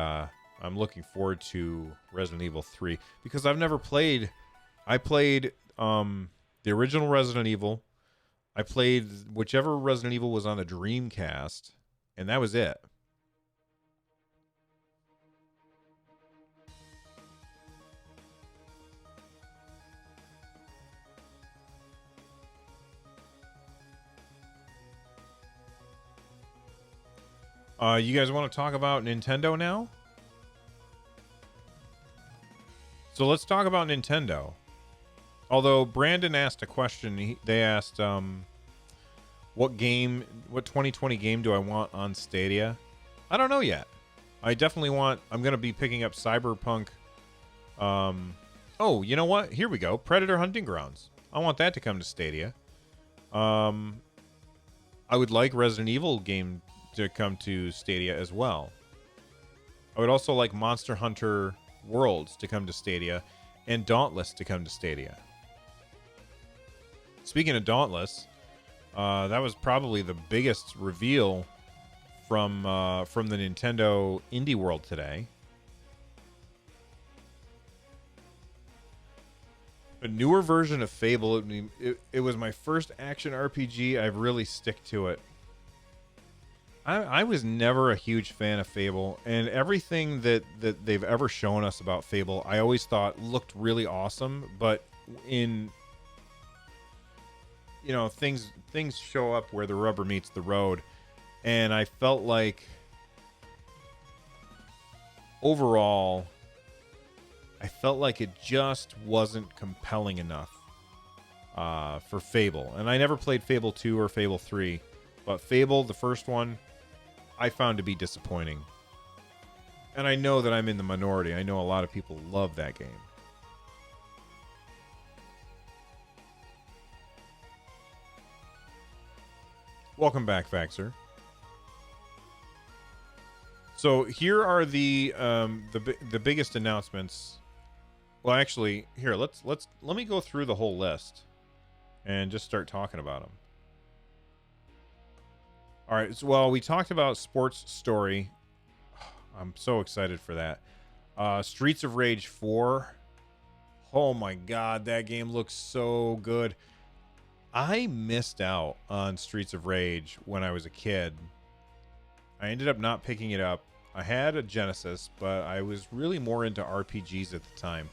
I'm looking forward to Resident Evil 3 because I've never played. I played the original Resident Evil. I played whichever Resident Evil was on the Dreamcast, and that was it. You guys want to talk about Nintendo now? So let's talk about Nintendo. Although Brandon asked a question, they asked, what 2020 game do I want on Stadia? I don't know yet. I definitely want, I'm going to be picking up Cyberpunk. Oh, you know what? Here we go. Predator Hunting Grounds. I want that to come to Stadia. I would like Resident Evil game to come to Stadia as well. I would also like Monster Hunter Worlds to come to Stadia and Dauntless to come to Stadia. Speaking of Dauntless, that was probably the biggest reveal from the Nintendo Indie World today. A newer version of Fable. It was my first action RPG. I've really stick to it. I was never a huge fan of Fable, and everything that they've ever shown us about Fable, I always thought looked really awesome, but in, you know, things show up where the rubber meets the road, and I felt like overall it just wasn't compelling enough for Fable. And I never played Fable 2 or Fable 3, but Fable, the first one, I found to be disappointing. And I know that I'm in the minority. I know a lot of people love that game. Welcome back, Vaxer. So here are the biggest announcements. Well, actually, here let me go through the whole list and just start talking about them. All right. So, well, we talked about Sports Story. I'm so excited for that. Streets of Rage 4. Oh my God, that game looks so good. I missed out on Streets of Rage when I was a kid. I ended up not picking it up. I had a Genesis, but I was really more into RPGs at the time.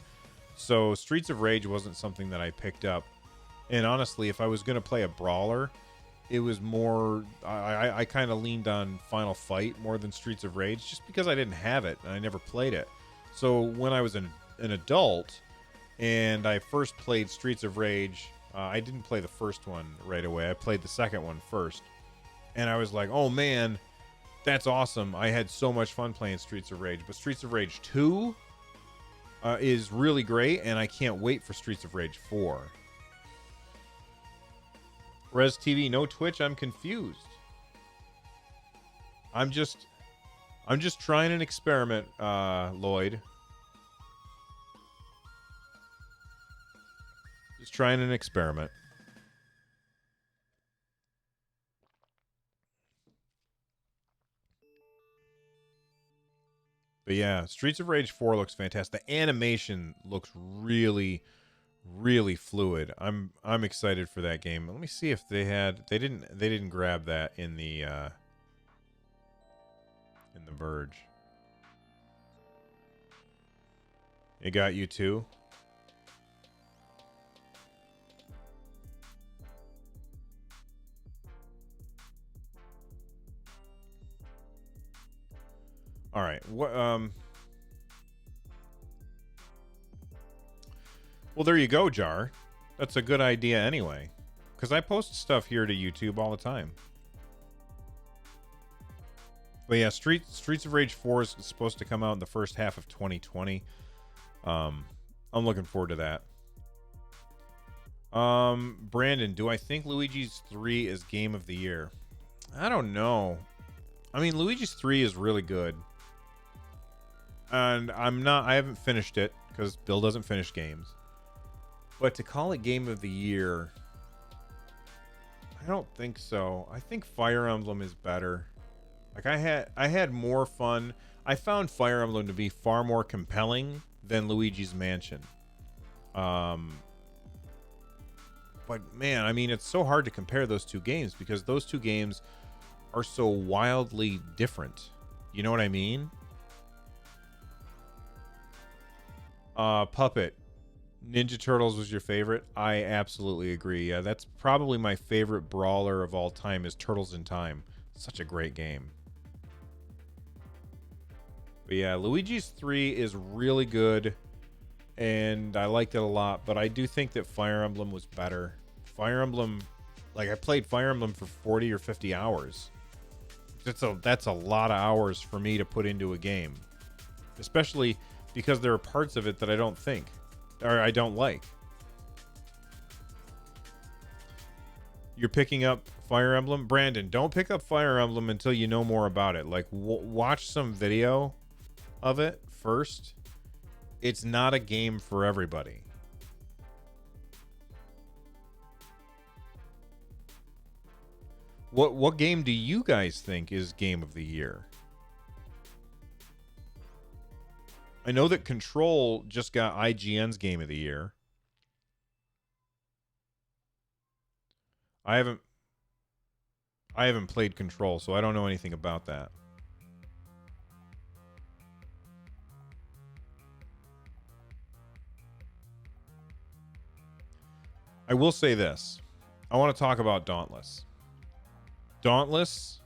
So Streets of Rage wasn't something that I picked up. And honestly, if I was going to play a brawler, it was more... I kind of leaned on Final Fight more than Streets of Rage, just because I didn't have it and I never played it. So when I was an adult and I first played Streets of Rage, I didn't play the first one right away. I played the second one first. And I was like, oh man, that's awesome. I had so much fun playing Streets of Rage. But Streets of Rage 2 is really great, and I can't wait for Streets of Rage 4. Res TV, no Twitch. I'm confused. I'm just trying an experiment, Lloyd. Just trying an experiment. But yeah, Streets of Rage 4 looks fantastic. The animation looks really, really fluid. I'm excited for that game. Let me see if they didn't grab that in the Verge. It got you too. All right. What? Well, there you go, Jar. That's a good idea anyway, because I post stuff here to YouTube all the time. But yeah, Streets of Rage 4 is supposed to come out in the first half of 2020. I'm looking forward to that. Brandon, do I think Luigi's 3 is game of the year? I don't know. I mean, Luigi's 3 is really good. And I haven't finished it because Bill doesn't finish games. But to call it game of the year, I don't think so. I think Fire Emblem is better. Like I had more fun. I found Fire Emblem to be far more compelling than Luigi's Mansion. But man, I mean, it's so hard to compare those two games because those two games are so wildly different. You know what I mean? Puppet, Ninja Turtles was your favorite? I absolutely agree. Yeah, that's probably my favorite brawler of all time is Turtles in Time. Such a great game. But yeah, Luigi's 3 is really good, and I liked it a lot, but I do think that Fire Emblem was better. Fire Emblem, like I played Fire Emblem for 40 or 50 hours. That's a lot of hours for me to put into a game. Especially because there are parts of it that I don't like. You're picking up Fire Emblem? Brandon, don't pick up Fire Emblem until you know more about it. Like, watch some video of it first. It's not a game for everybody. What game do you guys think is game of the year? I know that Control just got IGN's game of the year. I haven't played Control, so I don't know anything about that. I will say this. I want to talk about Dauntless. Dauntless,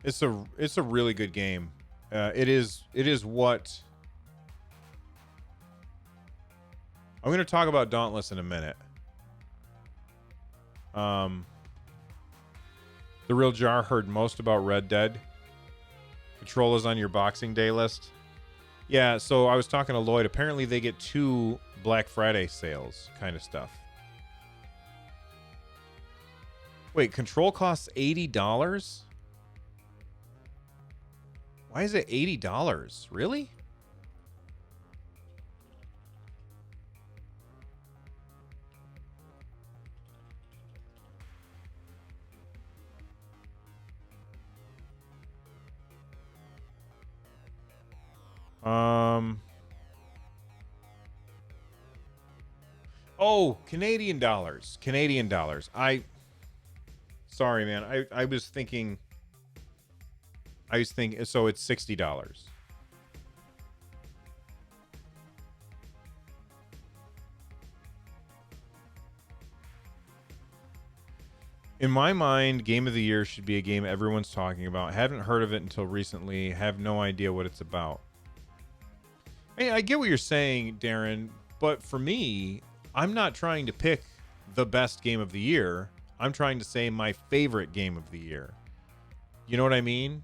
it's a really good game. It is what I'm going to talk about Dauntless in a minute. The Real Jar heard most about Red Dead. Control is on your Boxing Day list. Yeah, so I was talking to Lloyd. Apparently they get 2 Black Friday sales kind of stuff. Wait, Control costs $80? Why is it $80? Really? Oh, Canadian dollars. Canadian dollars. Sorry, man. I was thinking. So it's $60. In my mind, Game of the Year should be a game everyone's talking about. Haven't heard of it until recently. Have no idea what it's about. I get what you're saying, Darren, but for me, I'm not trying to pick the best game of the year. I'm trying to say my favorite game of the year. You know what I mean?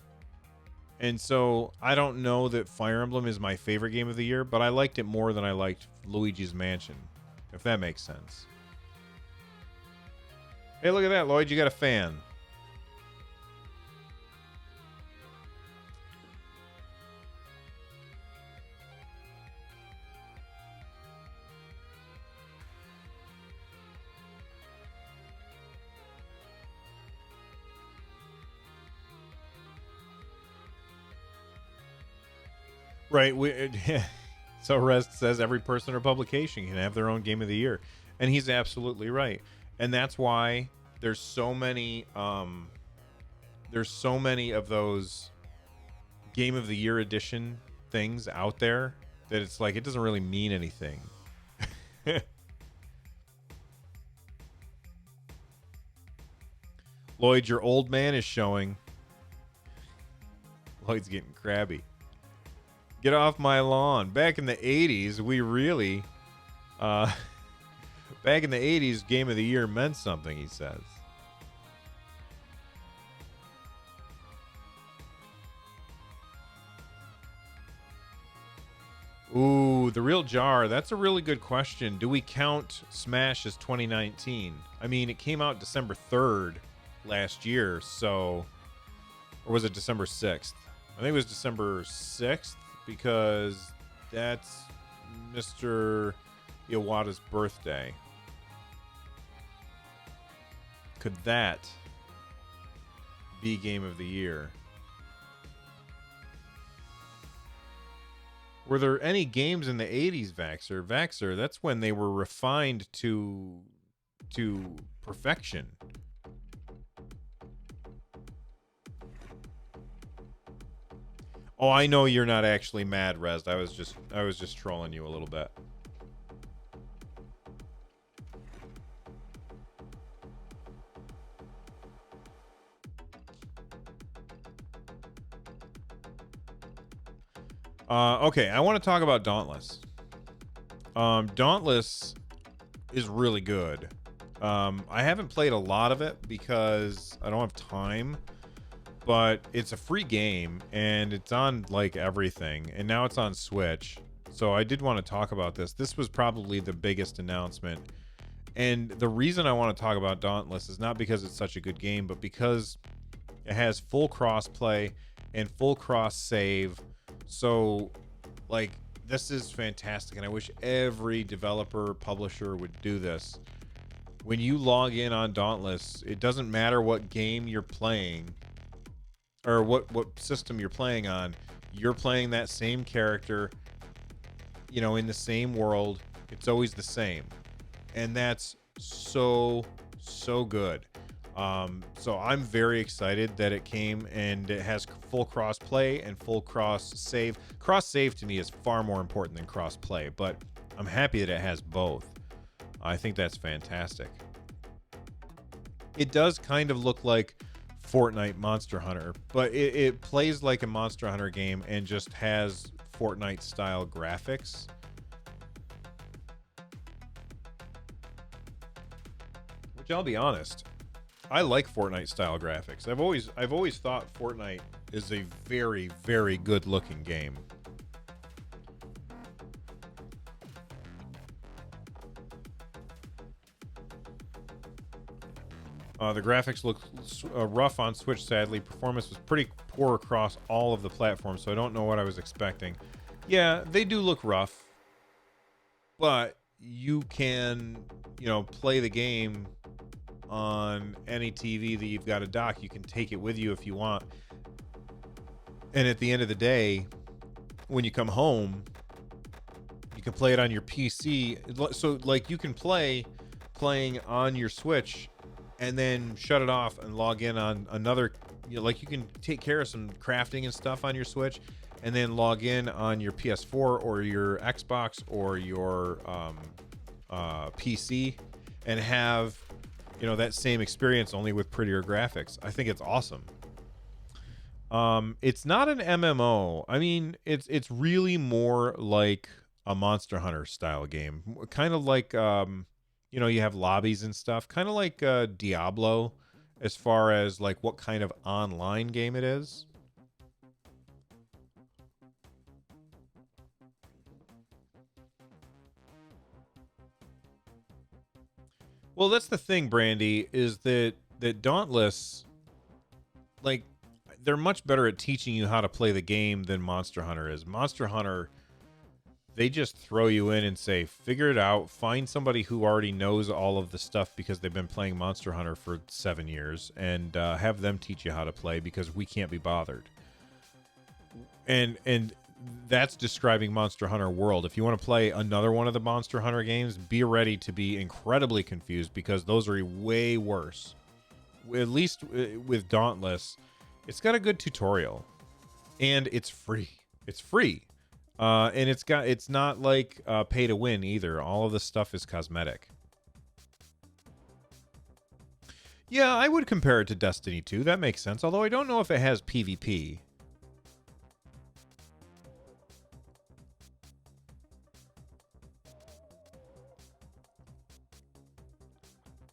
And so I don't know that Fire Emblem is my favorite game of the year, but I liked it more than I liked Luigi's Mansion, if that makes sense. Hey, look at that, Lloyd. You got a fan. Right. So Rest says every person or publication can have their own game of the year. And he's absolutely right. And that's why there's so many of those game of the year edition things out there that it's like it doesn't really mean anything. Lloyd, your old man is showing. Lloyd's getting crabby. Get off my lawn. Back in the 80s, we really... back in the 80s, Game of the Year meant something, he says. Ooh, the real jar. That's a really good question. Do we count Smash as 2019? I mean, it came out December 3rd last year, so... Or was it December 6th? I think it was December 6th. Because that's Mr. Iwata's birthday. Could that be Game of the Year? Were there any games in the 80s, Vaxxer? Vaxxer, that's when they were refined to perfection. Oh, I know you're not actually mad, Rez. I was just trolling you a little bit. Okay, I want to talk about Dauntless. Dauntless is really good. I haven't played a lot of it because I don't have time. But it's a free game, and it's on, like, everything. And now it's on Switch. So I did want to talk about this. This was probably the biggest announcement. And the reason I want to talk about Dauntless is not because it's such a good game, but because it has full cross-play and full cross-save. So, like, this is fantastic, and I wish every developer, publisher would do this. When you log in on Dauntless, it doesn't matter what game you're playing... or what system you're playing on, you're playing that same character, you know, in the same world. It's always the same. And that's so good. So I'm very excited that it came, and it has full cross play and full cross save. Cross save to me is far more important than cross play, but I'm happy that it has both. I think that's fantastic. It does kind of look like Fortnite Monster Hunter, but it plays like a Monster Hunter game and just has Fortnite style graphics. Which, I'll be honest, I like Fortnite style graphics. I've always thought Fortnite is a very, very good looking game. The graphics look rough on Switch, sadly. Performance was pretty poor across all of the platforms, so I don't know what I was expecting. Yeah, they do look rough, but you can, play the game on any TV that you've got a dock. You can take it with you if you want. And at the end of the day, when you come home, you can play it on your PC. So, like, you can playing on your Switch and then shut it off and log in on another, like you can take care of some crafting and stuff on your Switch and then log in on your PS4 or your Xbox or your PC and have, that same experience only with prettier graphics. I think it's awesome. It's not an MMO. I mean, it's really more like a Monster Hunter style game, kind of like, you have lobbies and stuff, kind of like Diablo, as far as like what kind of online game it is. Well, that's the thing, Brandy, is that Dauntless, like, they're much better at teaching you how to play the game than Monster Hunter is. Monster Hunter, they just throw you in and say, figure it out. Find somebody who already knows all of the stuff because they've been playing Monster Hunter for 7 years and have them teach you how to play because we can't be bothered. And that's describing Monster Hunter World. If you want to play another one of the Monster Hunter games, be ready to be incredibly confused because those are way worse. At least with Dauntless, it's got a good tutorial and it's free. It's free. And it's not like pay to win either. All of this stuff is cosmetic. Yeah, I would compare it to Destiny 2. That makes sense. Although I don't know if it has PvP.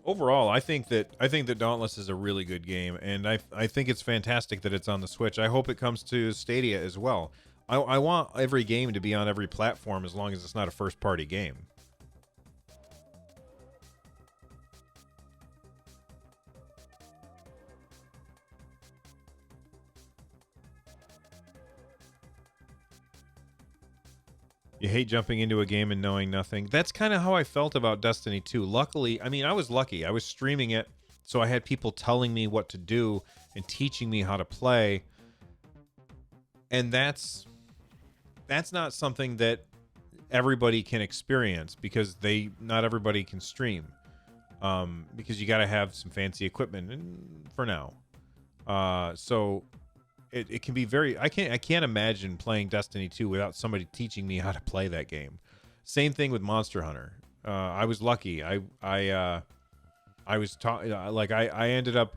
Overall, I think that Dauntless is a really good game, and I think it's fantastic that it's on the Switch. I hope it comes to Stadia as well. I want every game to be on every platform as long as it's not a first-party game. You hate jumping into a game and knowing nothing. That's kind of how I felt about Destiny 2. Luckily, I mean, I was lucky. I was streaming it, so I had people telling me what to do and teaching me how to play. And that's not something that everybody can experience because not everybody can stream. Because you got to have some fancy equipment for now. So it can be very, I can't imagine playing Destiny 2 without somebody teaching me how to play that game. Same thing with Monster Hunter. I was lucky. I was taught, like I ended up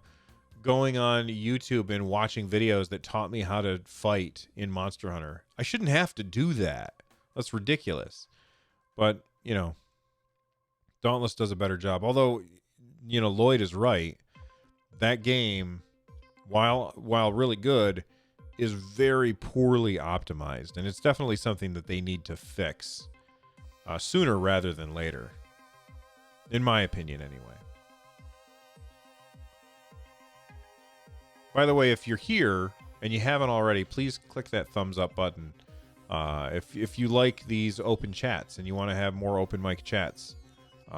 going on YouTube and watching videos that taught me how to fight in Monster Hunter. I shouldn't have to do that. That's ridiculous. But, Dauntless does a better job. Although, Lloyd is right. That game, while really good, is very poorly optimized. And it's definitely something that they need to fix sooner rather than later. In my opinion, anyway. By the way, if you're here and you haven't already, please click that thumbs up button. If you like these open chats and you want to have more open mic chats,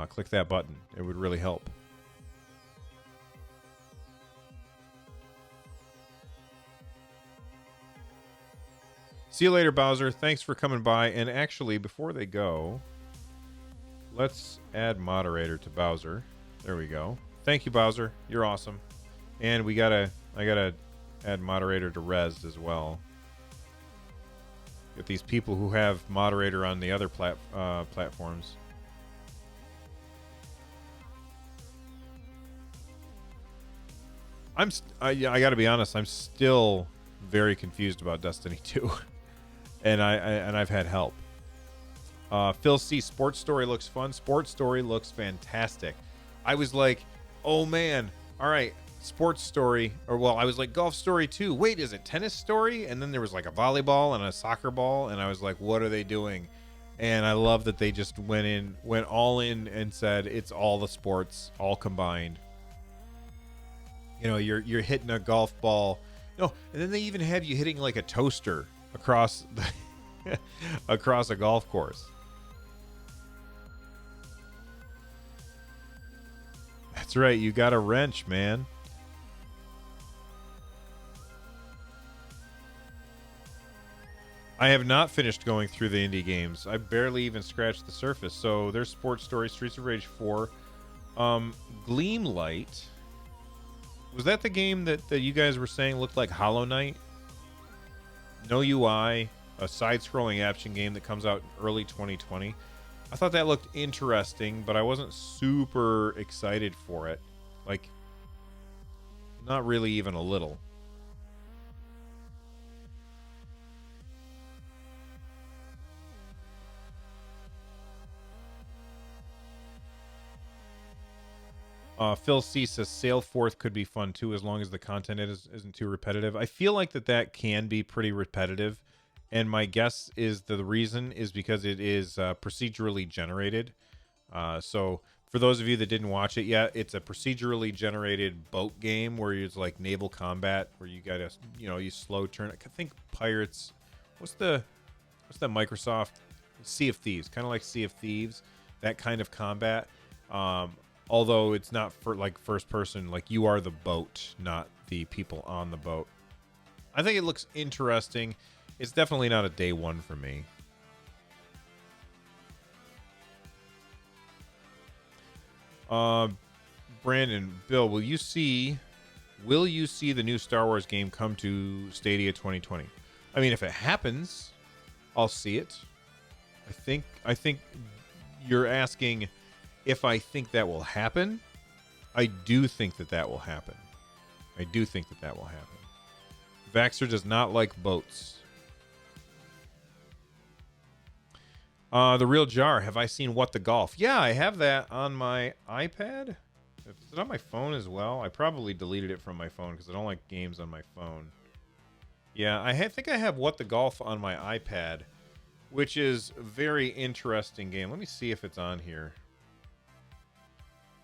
click that button. It would really help. See you later, Bowser. Thanks for coming by. And actually, before they go, let's add moderator to Bowser. There we go. Thank you, Bowser. You're awesome. And I gotta add moderator to Rez as well. Get these people who have moderator on the other platforms. I gotta be honest. I'm still very confused about Destiny 2, and I've had help. Phil C. Sports Story looks fun. Sports Story looks fantastic. I was like, oh man, all right. Sports Story, or well, I was like Golf Story 2. Wait, is it Tennis Story? And then there was like a volleyball and a soccer ball, and I was like, what are they doing? And I love that they just went all in and said it's all the sports all combined. You know, you're hitting a golf ball. No, and then they even have you hitting like a toaster across across a golf course. That's right, you got a wrench, man. I have not finished going through the indie games. I barely even scratched the surface. So there's Sports Story, Streets of Rage 4, Gleam Light. Was that the game that you guys were saying looked like Hollow Knight? No UI, a side-scrolling action game that comes out in early 2020. I thought that looked interesting, but I wasn't super excited for it. Like, not really even a little. Phil C says Sail Forth could be fun too, as long as the content isn't too repetitive. I feel like that can be pretty repetitive, and my guess is the reason is because it is procedurally generated. So for those of you that didn't watch it yet, it's a procedurally generated boat game where it's like naval combat, where you gotta you slow turn. I think Pirates. What's the Microsoft Sea of Thieves? Kind of like Sea of Thieves, that kind of combat. Although it's not for like first person, like you are the boat, not the people on the boat. I think it looks interesting. It's definitely not a day one for me. Brandon, Bill, will you see the new Star Wars game come to Stadia 2020? I mean, if it happens, I'll see it. I think you're asking if I think that will happen. I do think that will happen. Vaxxer does not like boats. The Real Jar. Have I seen What the Golf? Yeah, I have that on my iPad. Is it on my phone as well? I probably deleted it from my phone because I don't like games on my phone. Yeah, I think I have What the Golf on my iPad, which is a very interesting game. Let me see if it's on here.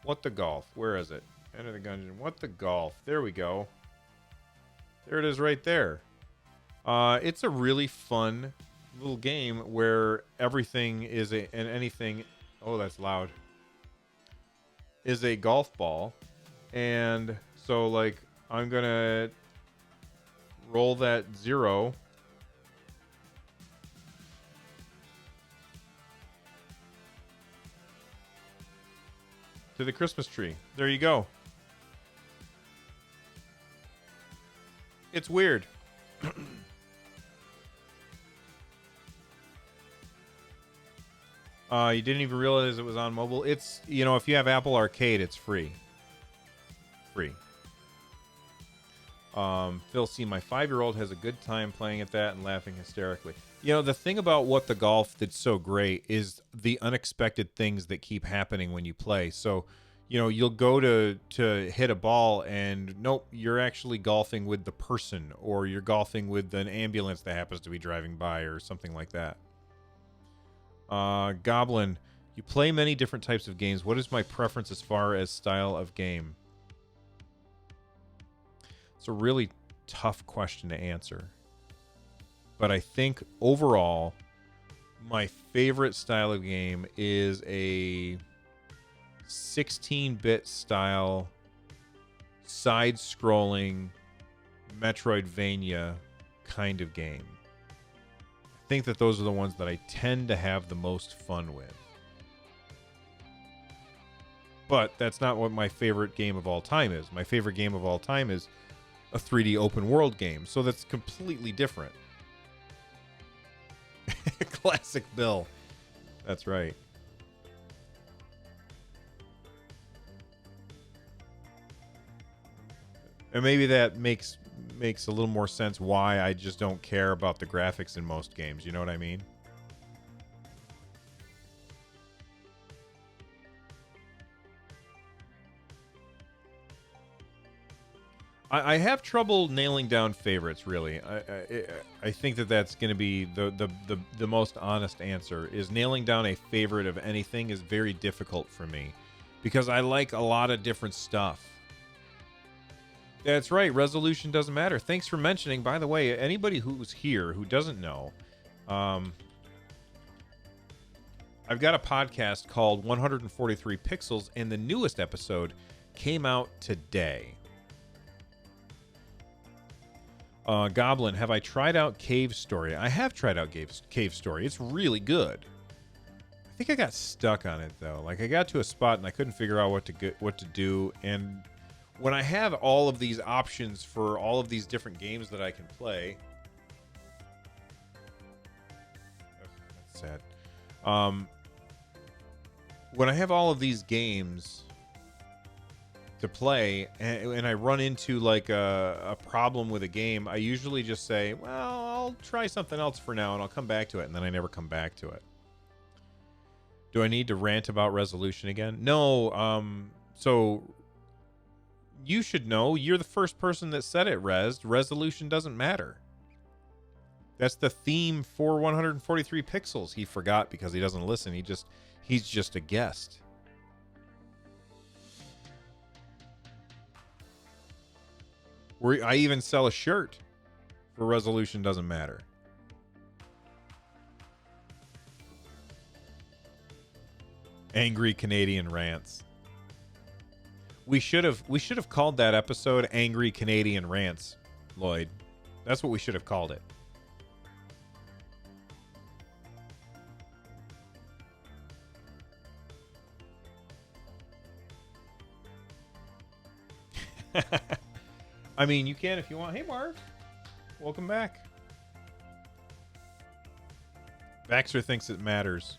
What the Golf? Where is it? Enter the Gungeon. What the Golf? There we go. There it is right there. It's a really fun little game where everything is and anything. Oh, that's loud. Is a golf ball. And so, like, I'm going to roll that 0. To the Christmas tree. There you go. It's weird. You didn't even realize it was on mobile. It's, if you have Apple Arcade, it's free. Phil C, my 5-year-old has a good time playing at that and laughing hysterically. The thing about What the Golf that's so great is the unexpected things that keep happening when you play. So, you'll go to hit a ball and nope, you're actually golfing with the person, or you're golfing with an ambulance that happens to be driving by or something like that. Goblin, you play many different types of games. What is my preference as far as style of game? It's a really tough question to answer. But I think overall, my favorite style of game is a 16-bit style, side-scrolling, Metroidvania kind of game. I think that those are the ones that I tend to have the most fun with. But that's not what my favorite game of all time is. My favorite game of all time is a 3D open world game. So that's completely different. Classic Bill. That's right. And maybe that makes a little more sense why I just don't care about the graphics in most games. You know what I mean? I have trouble nailing down favorites. Really, I think that that's going to be the most honest answer. Is nailing down a favorite of anything is very difficult for me, because I like a lot of different stuff. That's right. Resolution doesn't matter. Thanks for mentioning. By the way, anybody who's here who doesn't know, I've got a podcast called 143 Pixels, and the newest episode came out today. Goblin, have I tried out Cave Story? I have tried out Cave Story. It's really good. I think I got stuck on it though. Like I got to a spot and I couldn't figure out what to do. And when I have all of these options for all of these different games that I can play, that's sad. When I have all of these games to play and I run into like a problem with a game, I usually just say, well, I'll try something else for now and I'll come back to it, and then I never come back to it. Do I need to rant about resolution again? No. So you should know, you're the first person that said it, resolution doesn't matter. That's the theme for 143 Pixels. He forgot because he doesn't listen. He's just a guest. I even sell a shirt for resolution doesn't matter. Angry Canadian rants. We should have called that episode Angry Canadian Rants, Lloyd. That's what we should have called it. I mean, you can if you want. Hey, Marv. Welcome back. Vaxxer thinks it matters.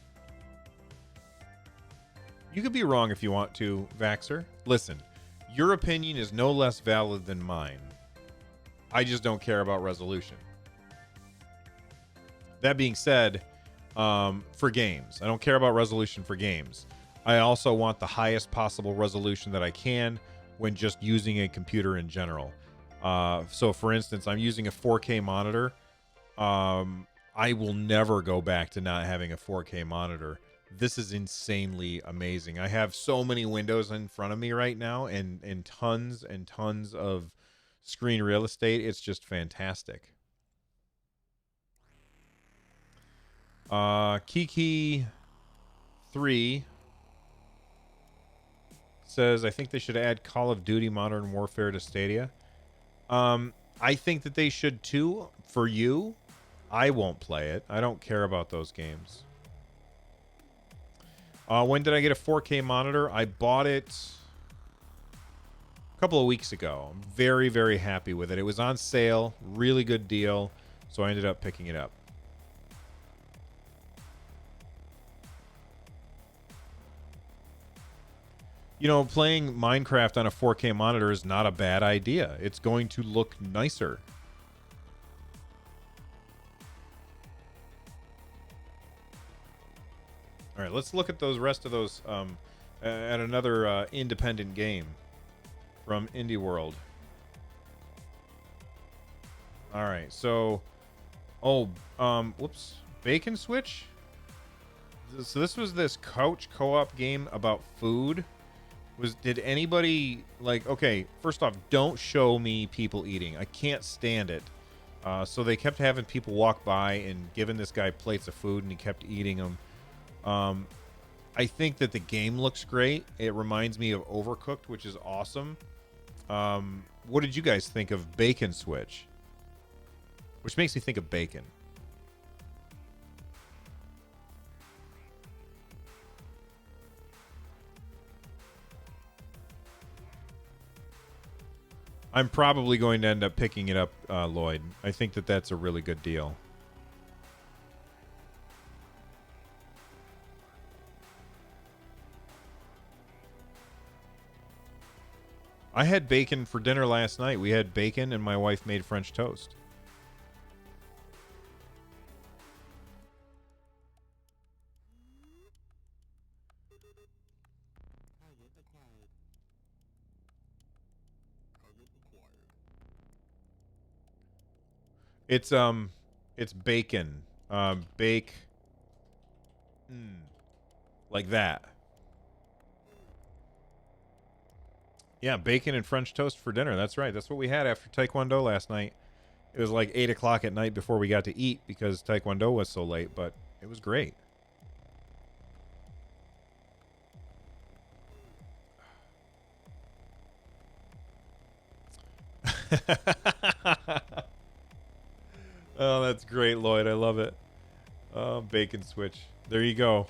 You could be wrong if you want to, Vaxxer. Listen, your opinion is no less valid than mine. I just don't care about resolution. That being said, for games, I don't care about resolution for games. I also want the highest possible resolution that I can when just using a computer in general. So for instance, I'm using a 4K monitor. I will never go back to not having a 4K monitor. This is insanely amazing. I have so many windows in front of me right now and tons and tons of screen real estate. It's just fantastic. Kiki 3 says, I think they should add Call of Duty Modern Warfare to Stadia. I think that they should too. For you, I won't play it. I don't care about those games. When did I get a 4K monitor? I bought it a couple of weeks ago. I'm very, very happy with it. It was on sale, really good deal, so I ended up picking it up. You know, playing Minecraft on a 4K monitor is not a bad idea. It's going to look nicer. All right, let's look at those rest of those at another independent game from Indie World. All right, so whoops, Bacon Switch. So this was this couch co-op game about food. Did anybody like? Okay, first off, don't show me people eating. I can't stand it. So they kept having people walk by and giving this guy plates of food, and he kept eating them. I think that the game looks great. It reminds me of Overcooked, which is awesome. What did you guys think of Bacon Switch? Which makes me think of bacon. I'm probably going to end up picking it up, Lloyd. I think that that's a really good deal. I had bacon for dinner last night. We had bacon and my wife made French toast. it's bacon. Bake. Like that. Yeah, bacon and French toast for dinner. That's right. That's what we had after Taekwondo last night. It was like 8 o'clock at night before we got to eat because Taekwondo was so late, but it was great. Oh, that's great, Lloyd. I love it. Bacon switch. There you go.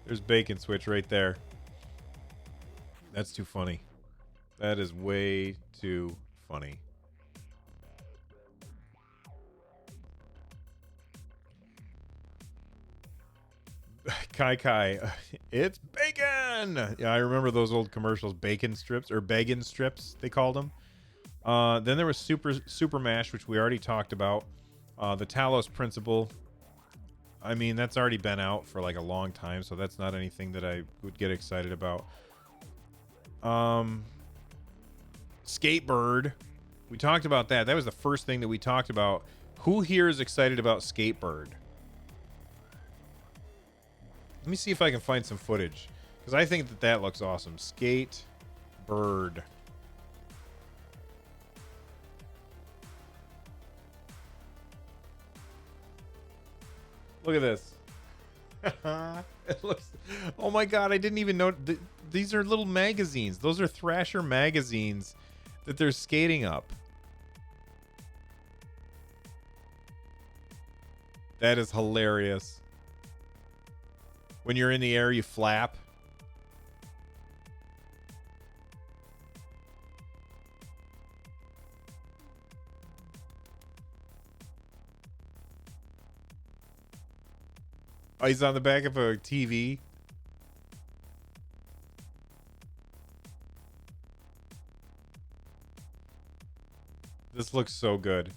There's bacon switch right there. That's too funny. That is way too funny. Kai, it's bacon. Yeah, I remember those old commercials, bacon strips or bacon strips they called them. Then there was Super Mash, which we already talked about. The Talos Principle. I mean, that's already been out for like a long time, so that's not anything that I would get excited about. Skatebird. We talked about that. That was the first thing that we talked about. Who here is excited about Skatebird? Let me see if I can find some footage, because I think that looks awesome. Skatebird. Look at this. It looks. Oh my god! I didn't even know. These are little magazines. Those are Thrasher magazines that they're skating up. That is hilarious. When you're in the air, you flap. Oh, he's on the back of a TV. This looks so good.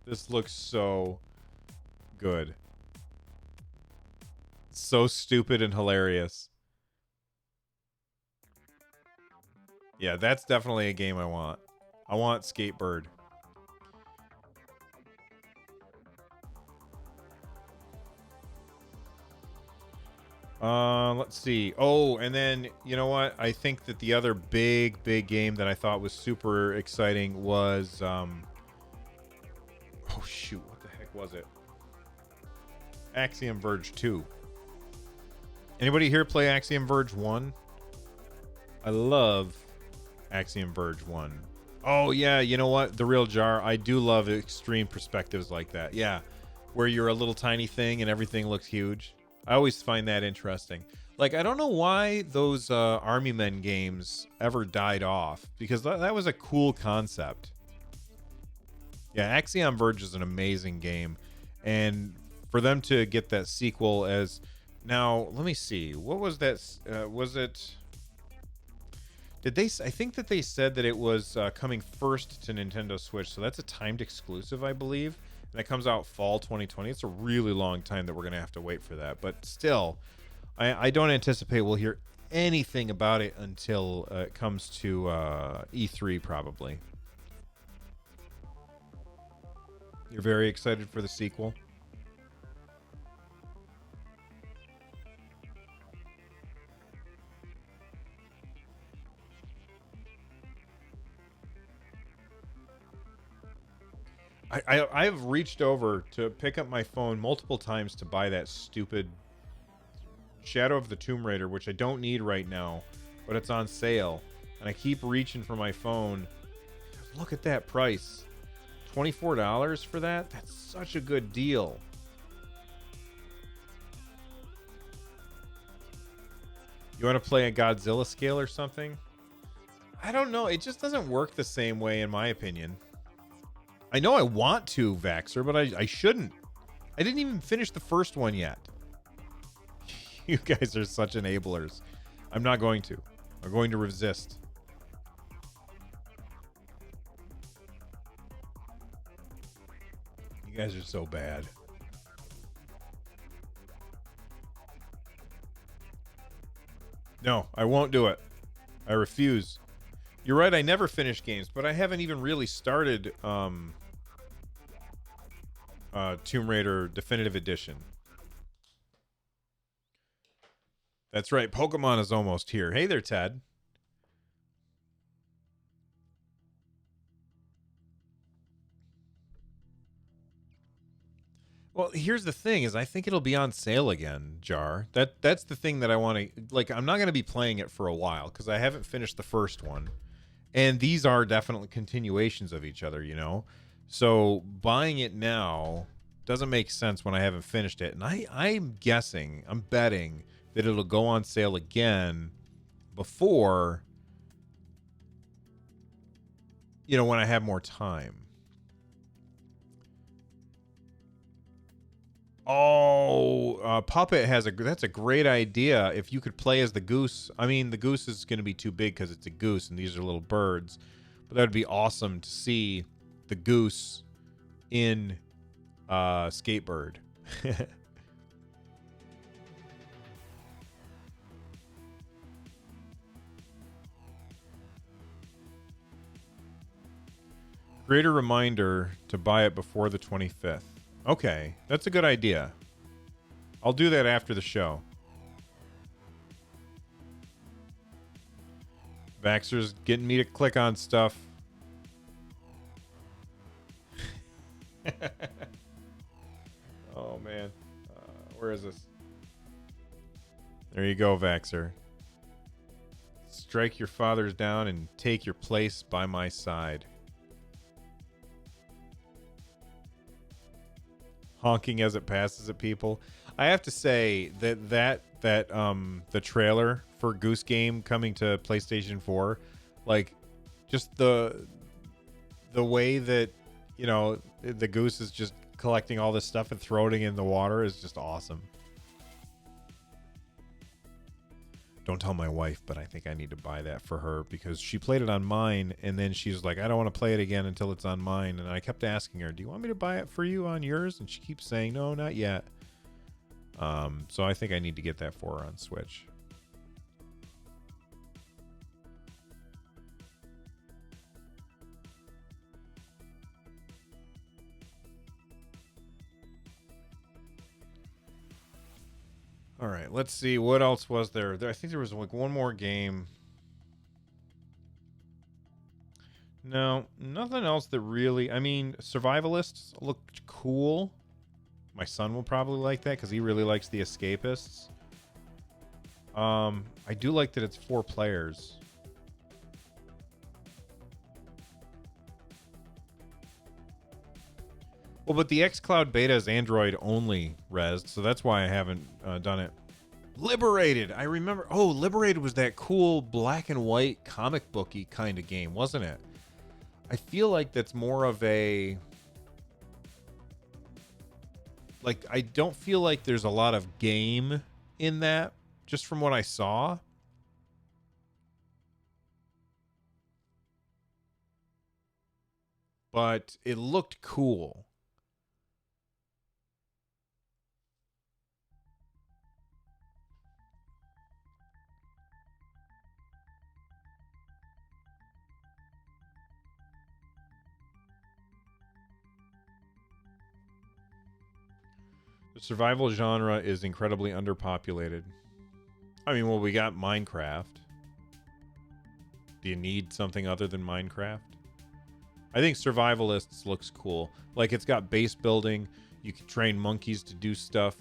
This looks so good. So stupid and hilarious. Yeah, that's definitely a game I want. I want Skatebird. Let's see. Oh, and then, you know what? I think that the other big game that I thought was super exciting was, oh shoot, what the heck was it? Axiom Verge 2. Anybody here play Axiom Verge 1? I love Axiom Verge 1. Oh, yeah, you know what? The Real Jar. I do love extreme perspectives like that. Yeah, where you're a little tiny thing and everything looks huge. I always find that interesting. Like, I don't know why those Army Men games ever died off, because that was a cool concept. Yeah, Axiom Verge is an amazing game. And for them to get that sequel as... Now, let me see. What was that? Was it... Did they... I think that they said that it was coming first to Nintendo Switch, so that's a timed exclusive, I believe. And that comes out fall 2020. It's a really long time that we're going to have to wait for that. But still, I don't anticipate we'll hear anything about it until it comes to E3, probably. You're very excited for the sequel? I've reached over to pick up my phone multiple times to buy that stupid Shadow of the Tomb Raider, which I don't need right now, but it's on sale. And I keep reaching for my phone. Look at that price. $24 for that? That's such a good deal. You want to play a Godzilla scale or something? I don't know. It just doesn't work the same way, in my opinion. I know I want to, Vaxxer, but I shouldn't. I didn't even finish the first one yet. You guys are such enablers. I'm not going to. I'm going to resist. You guys are so bad. No, I won't do it. I refuse. You're right, I never finish games, but I haven't even really started Tomb Raider Definitive Edition. That's right. Pokemon is almost here. Hey there, Ted. Well, here's the thing: is I think it'll be on sale again, Jar. That's the thing that I want to like. I'm not going to be playing it for a while because I haven't finished the first one, and these are definitely continuations of each other. You know, so buying it now doesn't make sense when I haven't finished it. And I'm betting that it'll go on sale again before, when I have more time. Oh, Puppet that's a great idea. If you could play as the goose. I mean, the goose is going to be too big because it's a goose and these are little birds. But that would be awesome to see the goose in Skatebird. Create a reminder to buy it before the 25th. Okay, that's a good idea. I'll do that after the show. Baxter's getting me to click on stuff. Oh, man. Where is this? There you go, Vaxer. Strike your fathers down and take your place by my side. Honking as it passes at people. I have to say that the trailer for Goose Game coming to PlayStation 4, like just the way that the goose is just collecting all this stuff and throwing it in the water is just awesome. Don't tell my wife, but I think I need to buy that for her because she played it on mine and then she's like, I don't want to play it again until it's on mine. And I kept asking her, do you want me to buy it for you on yours? And she keeps saying, no, not yet. So I think I need to get that for her on Switch. All right, let's see. What else was there? I think there was like one more game. No, nothing else that really... I mean, Survivalists looked cool. My son will probably like that because he really likes the Escapists. I do like that it's 4 players. Well, but the xCloud beta is Android only, Rez, so that's why I haven't done it. Liberated! I remember... Oh, Liberated was that cool black and white comic booky kind of game, wasn't it? I feel like that's more of a... Like, I don't feel like there's a lot of game in that, just from what I saw. But it looked cool. The survival genre is incredibly underpopulated. I mean, well, we got Minecraft. Do you need something other than Minecraft? I think Survivalists looks cool. Like, it's got base building. You can train monkeys to do stuff.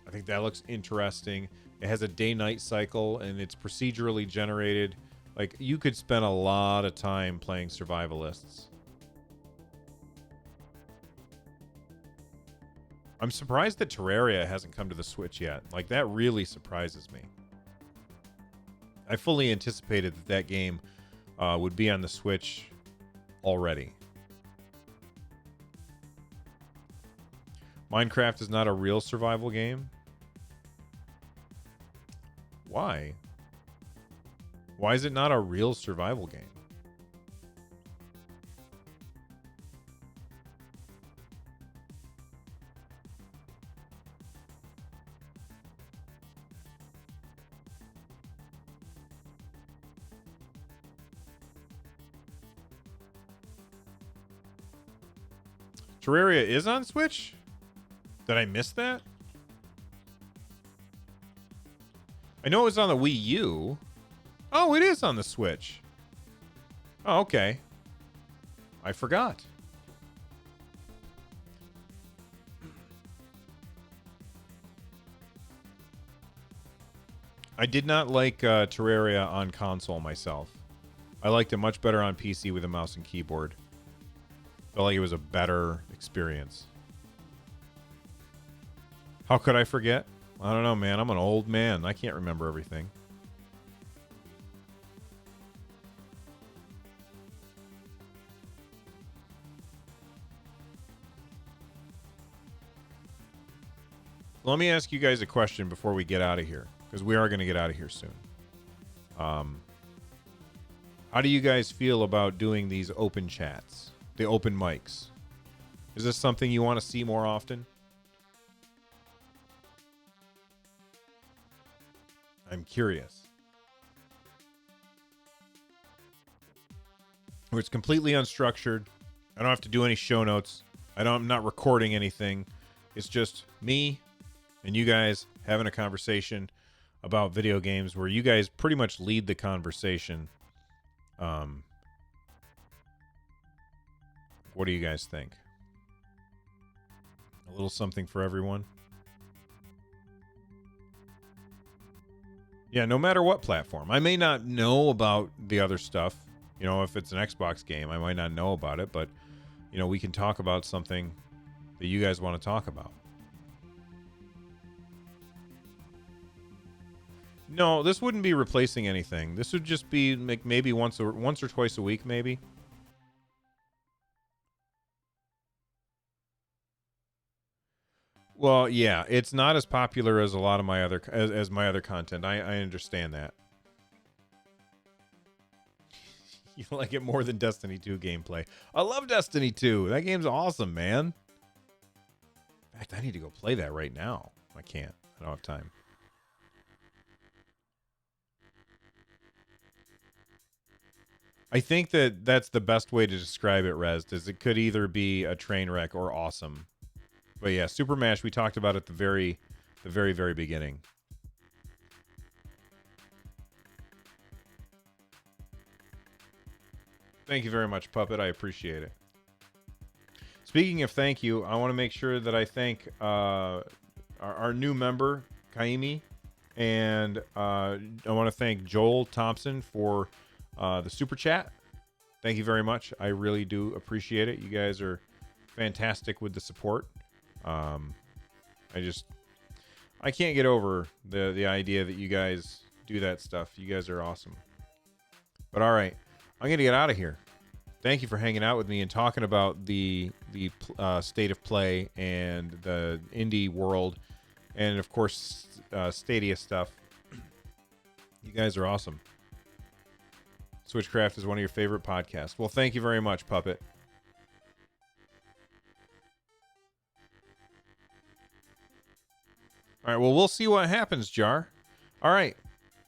I think that looks interesting. It has a day-night cycle, and it's procedurally generated. Like, you could spend a lot of time playing Survivalists. I'm surprised that Terraria hasn't come to the Switch yet. Like, that really surprises me. I fully anticipated that game would be on the Switch already. Minecraft is not a real survival game? Why? Why is it not a real survival game? Terraria is on Switch? Did I miss that? I know it was on the Wii U. Oh, it is on the Switch. Oh, okay. I forgot. I did not like Terraria on console myself. I liked it much better on PC with a mouse and keyboard. Felt like it was a better experience. How could I forget? I don't know, man. I'm an old man. I can't remember everything. Let me ask you guys a question before we get out of here, because we are going to get out of here soon. How do you guys feel about doing these open chats, the open mics? Is this something you want to see more often? I'm curious. Where it's completely unstructured. I don't have to do any show notes. I'm not recording anything. It's just me and you guys having a conversation about video games where you guys pretty much lead the conversation. What do you guys think? A little something for everyone? Yeah, no matter what platform. I may not know about the other stuff. You know, if it's an Xbox game, I might not know about it, but, you know, we can talk about something that you guys want to talk about. No, this wouldn't be replacing anything. This would just be maybe once or twice a week, maybe. Well, yeah, it's not as popular as a lot of my other as my other content. I understand that. You like it more than Destiny 2 gameplay. I love Destiny 2. That game's awesome, man. In fact, I need to go play that right now. I can't. I don't have time. I think that's the best way to describe it, Rez, is it could either be a train wreck or awesome. But yeah, Super Mash, we talked about at the very beginning. Thank you very much, Puppet. I appreciate it. Speaking of thank you, I want to make sure that I thank our new member, Kaimi, and I want to thank Joel Thompson for the super chat. Thank you very much. I really do appreciate it. You guys are fantastic with the support. I can't get over the idea that you guys do that stuff. You guys are awesome. But all right, I'm gonna get out of here. Thank you for hanging out with me and talking about the state of play and the indie world, and of course Stadia stuff. You guys are awesome. Switchcraft is one of your favorite podcasts. Well, thank you very much, Puppet. All right, well, we'll see what happens, Jar. All right,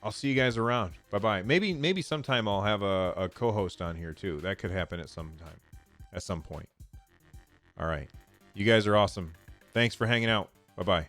I'll see you guys around. Bye-bye. Maybe sometime I'll have a co-host on here, too. That could happen at some point. All right. You guys are awesome. Thanks for hanging out. Bye-bye.